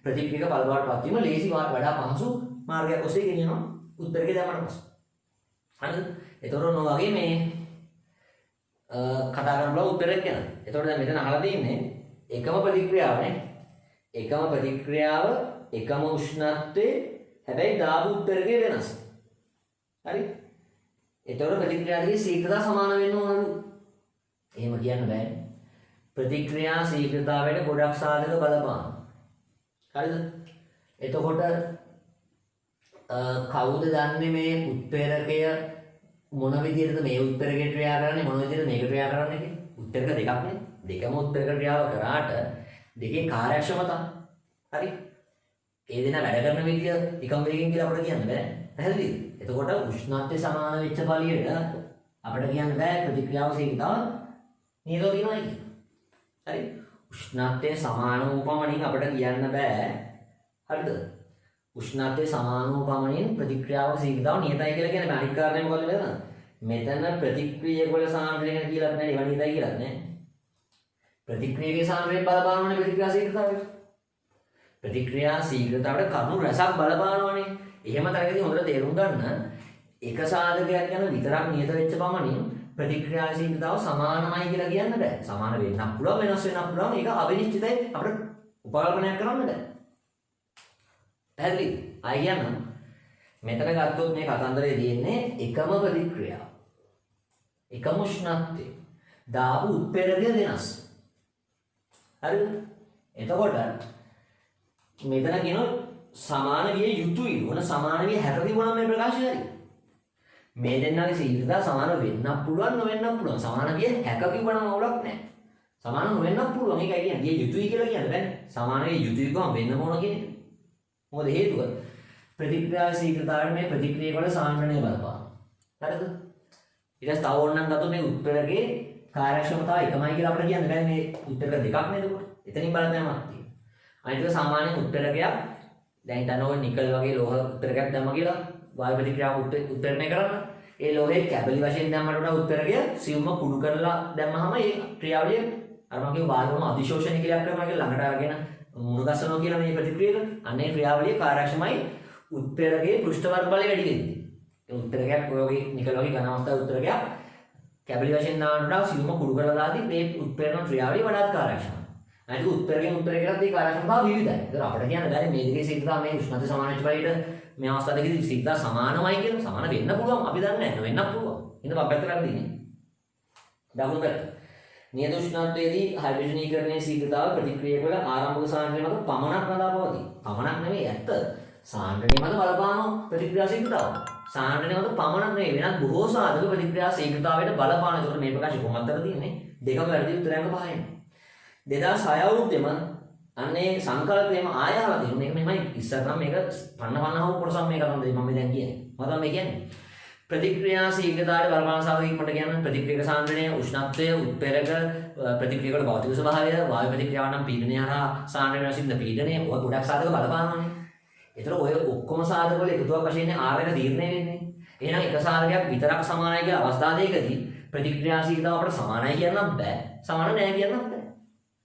ප්‍රතික්‍රියක බලපාටපත් වීම ලේසි වඩා පහසු මාර්ගයක් ඔස්සේ ගෙනියනවා උත්තරකේ දැම්මට පස්සේ. හරිද? එතකොට ඔන්න වගේ මේ කතා කරන බල උත්තරයක් යනවා. එතකොට දැන් මෙතන අහලා තියෙන්නේ එකම ප්‍රතික්‍රියාවනේ. එකම ප්‍රතික්‍රියාව එකම උෂ්ණත්වයේ හැබැයි දාපු උත්තරකේ වෙනස්. හරි? එතකොට ප්‍රතික්‍රියා දෙකේ ශීඝ්‍රතාව සමාන වෙන්න ඕනලු. එහෙම කියන්න බෑ. ප්‍රතික්‍රියා ශීඝ්‍රතාවයට ගොඩක් සාධක බලපානවා. හරිද? එතකොට කවුද දන්නේ මේ උත්ප්‍රේරකය මොන විදිහටද මේ උත්ප්‍රේරකේ ක්‍රියා කරන්නේ මොන විදිහටද මේක ක්‍රියා කරන්නේ කියලා? උත්ප්‍රේරක දෙකක් නේ. දෙකම උත්ප්‍රේරක ක්‍රියාව කරාට දෙකේ කාර්යක්ෂමතා හරි. ඒ දෙනා වැඩ කරන විදිය එකම වේගයෙන් කියලා අපිට කියන්න බෑ. පැහැදිලිද? එතකොට උෂ්ණත්වය සමාන වෙච්ච බලියට අපිට කියන්න බෑ ප්‍රතික්‍රියාව ශීඝ්‍රතාව නිරෝධ වෙනවා කියලා. හරි? උෂ්ණත්වය සමාන වූ පමණින් අපිට කියන්න බෑ. හරිද? උෂ්ණත්වයේ සමාන වූ පමණින් ප්‍රතික්‍රියාවක ශීඝ්‍රතාව නියතයි කියලා කියන්නේ අනිත් කාරණේ මොකද නේද? මෙතන ප්‍රතික්‍රියක වල සාන්ද්‍රණය ගැන කියලාත් නැහැ, ඒවා නියතයි කියලාත් නැහැ. ප්‍රතික්‍රියකේ සාන්ද්‍රණය බලපානවනේ ප්‍රතික්‍රියා ශීඝ්‍රතාවයට. ප්‍රතික්‍රියා ශීඝ්‍රතාවට කරුණු රසක් බලපානවනේ. එහෙම තරකදී හොඳට තේරුම් ගන්න එක සාධකයක් ගැන විතරක් නියත වෙච්ච පමණින් ප්‍රතික්‍රියා ශීඝ්‍රතාව සමානමයි කියලා කියන්න බෑ. සමාන වෙන්නත් පුළුවන්, වෙනස් වෙන්නත් පුළුවන්. ඒක අවිනිශ්චිතයි. අපිට උපකල්පනයක් කරන්න බෑ. පැහැදිලි? ආයි කියන්න. මෙතන ගත්තොත් මේ කතන්දරේ තියෙන්නේ එකම ප්‍රතික්‍රියාව. එකම උෂ්ණත්වය. දාපු උත්ප්‍රේරකය වෙනස්. හරිද? එතකොට මෙතන කියනවා සමාන විය යුතුයි. මොන සමාන විය හැරදී වුණා මේ ප්‍රකාශය හරි. මේ දෙන්නාගේ ශීඝ්‍රතාව සමාන වෙන්නත් පුළුවන් නොවෙන්නත් පුළුවන්. සමාන විය හැක කිව්වනම් අවුලක් නැහැ. සමාන නොවෙන්නත් පුළුවන්. ඒකයි කියන්නේ. විය යුතුයි කියලා කියන්නේ බෑනේ. සමාන විය යුතුයි කොහොම වෙන්න ඕන කියන්නේ. මොකද හේතුව ප්‍රතික්‍රියා ශීඝ්‍රතාවයට මේ ප්‍රතික්‍රියාව වල සාන්ද්‍රණය බලපාන. හරිද? ඊට පස්සේ තව ඕනනම් ගත්තොත් මේ උත්තරකේ කාර්යක්ෂමතාව එකමයි කියලා අපිට කියන්න බෑ. මේ උත්තරක දෙකක් නේද උඩ. එතනින් බලපෑමක් තියෙනවා. අනිත් එක සාමාන්‍ය උත්තරකයක් දැන් හිතන්න ඕනේ නිකල් වගේ ලෝහ උත්තරකයක් දැම්ම කියලා වායු ප්‍රතික්‍රියාව උත්තරණය කරන්න. ඒ ලෝහේ කැබලි වශයෙන් දැම්මට වඩා උත්තරකය සියුම්ම කුඩු කරලා දැම්මහම ඒ ක්‍රියාවලිය අර මගේ වායුවම අධිශෝෂණය කියලා කරනවා කියලා ළඟට අරගෙන මුණු ගස්සනවා කියලා මේ ප්‍රතික්‍රියාවක අනේ ක්‍රියාවලිය කාර්යක්ෂමයි උත්තරකයේ පෘෂ්ඨවර්ග බලය වැඩි වෙන්නේ. ඒ උත්තරකයක් ඔය වගේ නිකල් වගේ ඝන අවස්ථාවේ උත්තරකයක් කැබලි වශයෙන් දානට වඩා සියුම්ම කුඩු කරලා දාදී මේ උත්ප්‍රේරණ ක්‍රියාවලිය වඩාත් කාර්යක්ෂමයි. අනිත් උත්තරකෙන් උත්තරකයකට මේ කාර්යක්ෂමතාව විවිධයි. ඒක අපිට කියන්න බැරි මේ දෙකේ ශීඝ්‍රතාව මේ උෂ්ණත්වය සමාන වෙච්ච බලයට මේ අවස්ථා දෙකේදී ශීඝ්‍රතාව සමානමයි කියලා සමාන වෙන්න පුළුවන් අපි දන්නේ නැහැ වෙන්නත් පුළුවන්. ඉතින් අපි පැත්තකට දිනේ. දකුණු පැත්ත. නියත උෂ්ණත්වයේදී හයිඩ්‍රජනීකරණයේ ශීඝ්‍රතාව ප්‍රතික්‍රියක වල ආරම්භක සාන්ද්‍රණය මත පමණක් නදා පවතී. පමණක් නෙමෙයි ඇත්ත. සාන්ද්‍රණය මත බලපාන ප්‍රතික්‍රියා ශීඝ්‍රතාව. සාන්ද්‍රණය මත පමණක් නෙමෙයි වෙනත් බොහෝ සාධක ප්‍රතික්‍රියා ශීඝ්‍රතාවයට බලපාන. ඒකට මේ ප්‍රකාශය කොහොමද තියෙන්නේ? දෙකම වැරදි උත්තරයන්ක පහෙන්. 2006 අවුරුද්දේම අන්නේ සංකල්පයම ආයහලා තියෙනවා. මේක මෙහෙමයි ඉස්සර නම් මේක 50 කොටසක් මේක තමයි මම දැන් කියන්නේ. මම මේ කියන්නේ ප්‍රතික්‍රියා ශීඝ්‍රතාවයට බලපාන සාධකයකට කියන්නේ ප්‍රතික්‍රියක සාන්ද්‍රණය, උෂ්ණත්වය, උත්ප්‍රේරක ප්‍රතික්‍රියවල භෞතික ස්වභාවය, වායු ප්‍රතික්‍රියාව නම් පීඩනය හරහා සාන්ද්‍රණය වෙනසින්ද පීඩනය ඔය ගොඩක් සාධක බලපානවානේ. ඒතර ඔය ඔක්කොම සාධක වල එකතුවක් වශයෙන් R එක තීරණය වෙන්නේ. එහෙනම් එක සාධකයක් විතරක් සමානයි කියලා අවස්ථා දෙකකදී ප්‍රතික්‍රියා ශීඝ්‍රතාව අපිට සමානයි කියන්නත් බෑ. සමාන නෑ කියන්නත් බෑ.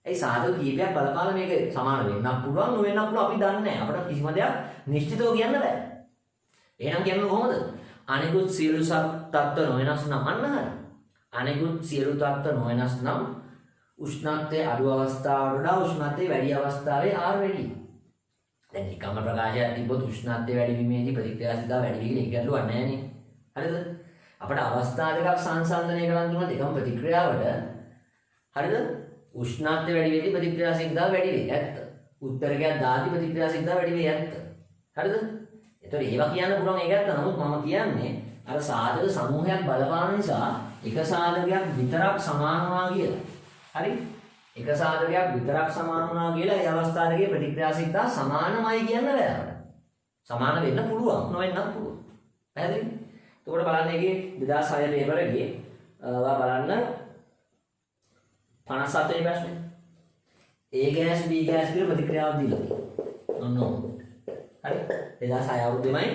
ඒ සාධක කීපයක් බලපාලා මේක සමාන වෙන්නත් පුළුවන් නොවෙන්නත් පුළුවන් අපි දන්නේ නැහැ. අපිට කිසිම දෙයක් නිශ්චිතව කියන්න බෑ. එහෙනම් කියන්නේ කොහොමද? අනිකුත් සියලු තත්ත්ව නොවෙනස් නම් අන්න හරි. අනිකුත් සියලු තත්ත්ව නොවෙනස් නම් උෂ්ණත්වයේ අඩු අවස්ථාවට වඩා උෂ්ණත්වයේ වැඩි අවස්ථාවේ R වැඩි. දැන් එකම ප්‍රකාශයක් තිබ්බොත් උෂ්ණත්වයේ වැඩි වීමේදී ප්‍රතික්‍රියාශීලතාව වැඩි වීම එක ගැටලුවක් නැහැ නේ. හරිද? අපිට අවස්ථා දෙකක් සංසන්දනය කරන් දුන්නොත් එකම ප්‍රතික්‍රියාවට හරිද? උෂ්ණත්වය වැඩි වෙද්දී ප්‍රතික්‍රියාශීලතාව වැඩි වෙයි. ඇත්ත. උත්තරකයක් දාති ප්‍රතික්‍රියාශීලතාව වැඩි වෙයි. ඇත්ත. හරිද? ඒතකොට ඒවා කියන්න පුළුවන් ඒක ඇත්ත. නමුත් මම කියන්නේ අර සාධක සමූහයක් බලපාන නිසා එක සාධකයක් විතරක් සමාන වුණා කියලා. හරි? එක සාධකයක් විතරක් සමාන වුණා කියලා ඒ අවස්ථාවේ ප්‍රතික්‍රියාශීලතාව සමානමයි කියන්න බෑ අපිට. සමාන වෙන්න පුළුවන්, නොවෙන්නත් පුළුවන්. පැහැදිලිද? එතකොට බලන්න ඒකේ 2006 පේපර් එකේ ඔයා බලන්න 57 වෙනි ප්‍රශ්නේ. A gas B gas කියලා ප්‍රතික්‍රියාවක් දීලා තියෙනවා. ඔන්න ඔහොම. හරි? 2006 අවුරුද්දේමයි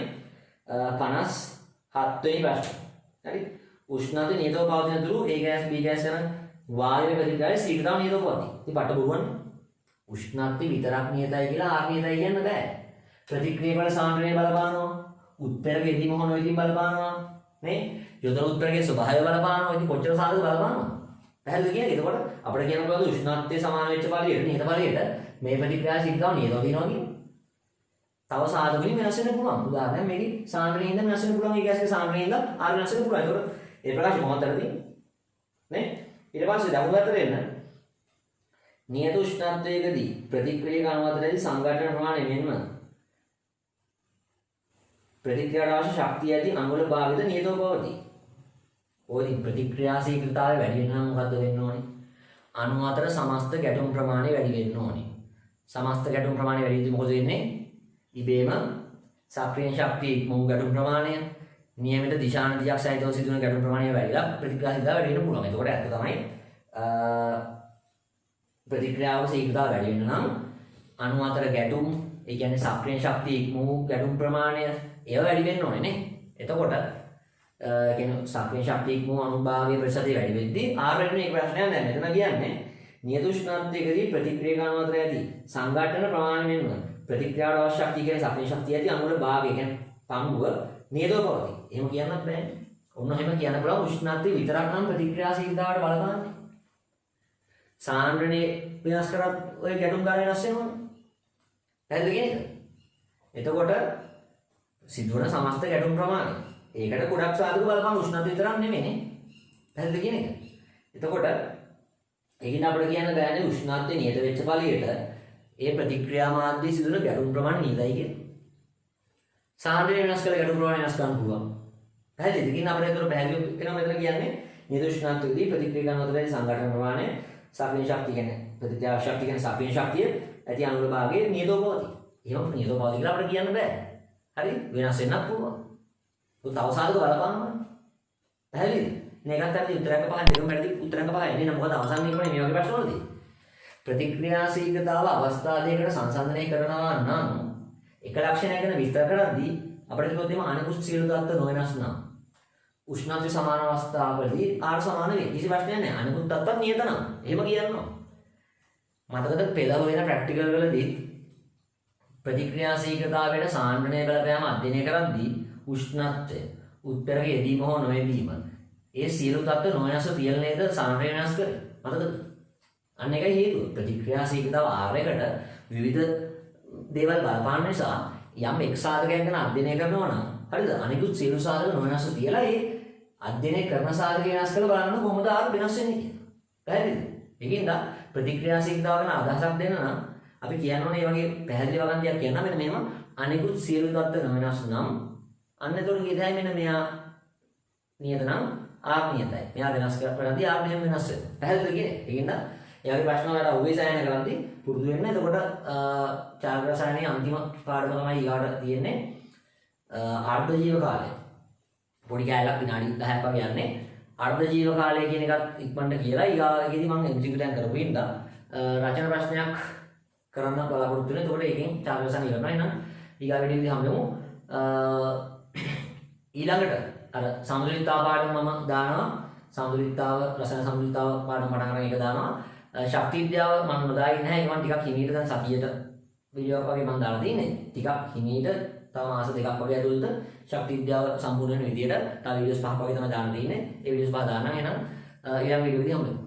57 වෙනි ප්‍රශ්නේ. හරි? උෂ්ණත්වය නියතව පවතින තුරු A gas B gas යන වායුවේ ප්‍රතික්‍රියාවේ ශීඝ්‍රතාව නියතව පවතී. ඉතින් බට බොරුවනේ. උෂ්ණත්වය විතරක් නියතයි කියලා R නියතයි කියන්න බෑ. ප්‍රතික්‍රියාව වල සාන්ද්‍රණය බලපානවා. උත්ප්‍රේරක යෙදීම හෝ නොයෙදීම බලපානවා. නේ? යොදන උත්ප්‍රේරකයේ ස්වභාවය බලපානවා. ඉතින් කොච්චර සාධක බලපානවා? පැහැදිලිද කියන්නේ? එතකොට අපිට කියන්න පුළුවන් උෂ්ණත්වයේ සමාන වෙච්ච ඵලයට නියත ඵලයට මේ ප්‍රතික්‍රියා ශීඝ්‍රතාව නියතව වෙනවා කියන්නේ. තව සාධක වලින් වෙනස් වෙන්න පුළුවන්. උදාහරණයක් මේකේ සාන්ද්‍රණයේ ඉඳන් වෙනස් වෙන්න පුළුවන්. ඒ ගෑස්ගේ සාන්ද්‍රණයේ ඉඳන් R වෙනස් වෙන්න පුළුවන්. ඒතකොට ඒ ප්‍රකාශය මොකක්ද කරන්නේ? නේ? ඊට පස්සේ දකුණු පැත්තට එන්න. නියත උෂ්ණත්වයකදී ප්‍රතික්‍රියක අණු අතරදී සංඝටන ප්‍රමාණය මෙන්ම ප්‍රතික්‍රියාවට අවශ්‍ය ශක්තිය ඇති අණු වල භාගයද නියතව පවතී. ඔය ප්‍රතික්‍රියා ශීඝ්‍රතාවය වැඩි වෙනවා මොකද්ද වෙන්න ඕනේ? අණු අතර සමස්ත ගැටුම් ප්‍රමාණය වැඩි වෙන්න ඕනේ. සමස්ත ගැටුම් ප්‍රමාණය වැඩි වෙද්දී මොකද වෙන්නේ? ඉබේම සක්‍රීය ශක්තිය ඉක්මවු ගැටුම් ප්‍රමාණය නියමිත දිශානතියක් සහිතව සිදුවන ගැටුම් ප්‍රමාණය වැඩිලා ප්‍රතික්‍රියාශීලතාව වැඩි වෙන්න පුළුවන්. එතකොට ඇත්ත තමයි ප්‍රතික්‍රියාවක ශීඝ්‍රතාව වැඩි වෙන්න නම් අණු අතර ගැටුම්, ඒ කියන්නේ සක්‍රීය ශක්තිය ඉක්මවු ගැටුම් ප්‍රමාණය ඒව වැඩි වෙන්න ඕනේ නේ. එතකොට කියන්නේ සක්‍රීය ශක්තිය ඉක්මවු අනුභාගයේ ප්‍රතිශතය වැඩි වෙද්දී R වැඩි වෙන එක ප්‍රශ්නයක් නැහැ. මෙතන කියන්නේ නියත උෂ්ණත්වයකදී ප්‍රතික්‍රියක අණු අතර ඇති සංඝටන ප්‍රමාණය වෙනවා. ප්‍රතික්‍රියාවට අවශ්‍ය ශක්තිය කියන්නේ සක්‍රීය ශක්තිය ඇති අණු වල භාගය කියන්නේ පංගුව නියතව පවතී. එහෙම කියන්නත් බෑනේ. ඔන්න එහෙම කියන්න පුළුවන් උෂ්ණත්වය විතරක් නම් ප්‍රතික්‍රියාශීලතාවට බලපාන්නේ. සාන්ද්‍රණය වෙනස් කරත් ඔය ගැටුම් ගාන වෙනස් වෙනවනේ. පැහැදිලි කියන්නේ? එතකොට සිදුවන සමස්ත ගැටුම් ප්‍රමාණය. ඒකට ගොඩක් සාධක බලපාන උෂ්ණත්වය විතරක් නෙමෙයිනේ. පැහැදිලි කියන එක. එතකොට ඒකින් අපිට කියන්න බෑනේ උෂ්ණත්වය නියත වෙච්ච ඵලයට ඒ ප්‍රතික්‍රියා මාධ්‍යයේ සිදුවන ගැටුම් ප්‍රමාණය නියතයි කියලා. සාන්ද්‍රණය වෙනස් කළ ගැටුම් ප්‍රමාණය වෙනස් කරන්න පුළුවන්. පැහැදිලිද? ඉතින් අපිට ඒතර පැහැදිලි වෙනවා මෙතන කියන්නේ නියත උෂ්ණත්වයේදී ප්‍රතික්‍රියා කරන අතරේ සංඝටන ප්‍රමාණය සක්‍රීය ශක්තිය කියන්නේ ප්‍රතික්‍රියා ශක්තිය කියන්නේ සක්‍රීය ශක්තිය ඇති අණු වල භාගයේ නියතව පවතී. එහෙම නියතව පවතී කියලා අපිට කියන්න බෑ. හරි? වෙනස් වෙන්නත් පුළුවන්. ඒක තව සාධක බලපානවා. පැහැදිලිද? මේකත් අපි උත්තරංග පහ දෙකම වැඩි උත්තරංග පහ එන්නේ නැහැ. මොකද අවසන් නිගමනයේ මේ වගේ ප්‍රශ්නවලදී ප්‍රතික්‍රියා ශීඝ්‍රතාව අවස්ථා දෙකකට සංසන්දනය කරනවා නම් එක ලක්ෂණයක් ගැන විස්තර කරද්දී අපිට කිව්වොත් එimhe අනිකුත් සියලු தත්ත්ව නොවෙනස් නම් උෂ්ණත්වය සමාන අවස්ථාවකදී R සමාන වෙයි. කිසි ප්‍රශ්නයක් නැහැ. අනිකුත් தත්ත්ව නියත නම්. එහෙම කියනවා. මතකද පෙළව වෙන ප්‍රැක්ටිකල් වලදී ප්‍රතික්‍රියා ශීඝ්‍රතාවයට සාන්ද්‍රණය බලපෑම අධ්‍යයනය කරද්දී උෂ්ණත්වය, උත්ප්‍රේරක යෙදීම හෝ නොයෙදීම ඒ සියලු தත්ත්ව නොවෙනස්ව තියලා නේද සාන්ද්‍රණය වෙනස් කරේ. මතකද? අන්න ඒකයි හේතුව. ප්‍රතික්‍රියා ශීඝ්‍රතාව R එකට විවිධ දේවල් බලපාන නිසා යම් එක් සාධකයක් ගැන අධ්‍යයනය කරනවා නම් හරිද? අනිකුත් සියලු සාධක නොවෙනස්ව තියලා ඒ අධ්‍යයනය කරන සාධක වෙනස් කරලා බලන්න කොහොමද R වෙනස් වෙන්නේ කියලා. පැහැදිලිද? ඒකින්ද ප්‍රතික්‍රියාශීලතාව ගැන අදහසක් දෙන්න නම් අපි කියන්න ඕනේ මේ වගේ පැහැදිලි වගන්තියක් කියන්න මෙන්න මේව අනිකුත් සියලු தත්ත්ව නොවෙනස් නම් අන්න ඒතකොට කියතයි මෙන්න මෙයා නියත නම් R නියතයි. මෙයා වෙනස් කරද්දී R මෙහෙම වෙනස් වෙනවා. පැහැදිලිද කියන්නේ? ඒකින්ද ඒ වගේ ප්‍රශ්න වලට උගේ සෑහෙන කරද්දී පුරුදු වෙන්න. එතකොට චාලක රසායනයේ අන්තිම පාඩම තමයි ඊගාට තියෙන්නේ. අර්ධ ජීව කාලය. පොඩි කැලක් විනාඩි 10ක් වගේ යන්නේ. අර්ධ ජීව කාලය කියන එකත් ඉක්මනට කියලා ඊගාවේදී මම MCQ දැන් කරපු ඉඳලා රචන ප්‍රශ්නයක් කරන්න බලාපොරොත්තු වෙනවා. එතකොට ඒකෙන් චාලක රසායන ඉවරනවා. එහෙනම් ඊගා වීඩියෝදී හම්බෙමු. ඊළඟට අර සමතුලිතතාව පාඩම මම දානවා. සමතුලිතතාව රසායන සමතුලිතතාව පාඩම පටන් ගන්න එක දානවා. ශක්ති විද්‍යාව මම නොදායි නැහැ. ඒක මම ටිකක් හිමීට දැන් සතියට වීඩියෝ එකක් වගේ මම දාලා තියෙන්නේ. ටිකක් හිමීට තව මාස දෙකක් වගේ ඇතුළත ශක්ති විද්‍යාව සම්පූර්ණ වෙන විදියට තව වීඩියෝස් 5ක් වගේ තමයි දාන්න තියෙන්නේ. ඒ වීඩියෝස් 5 දාන්නම්. එහෙනම් ඊළඟ වීඩියෝ එකදී හම්බෙමු.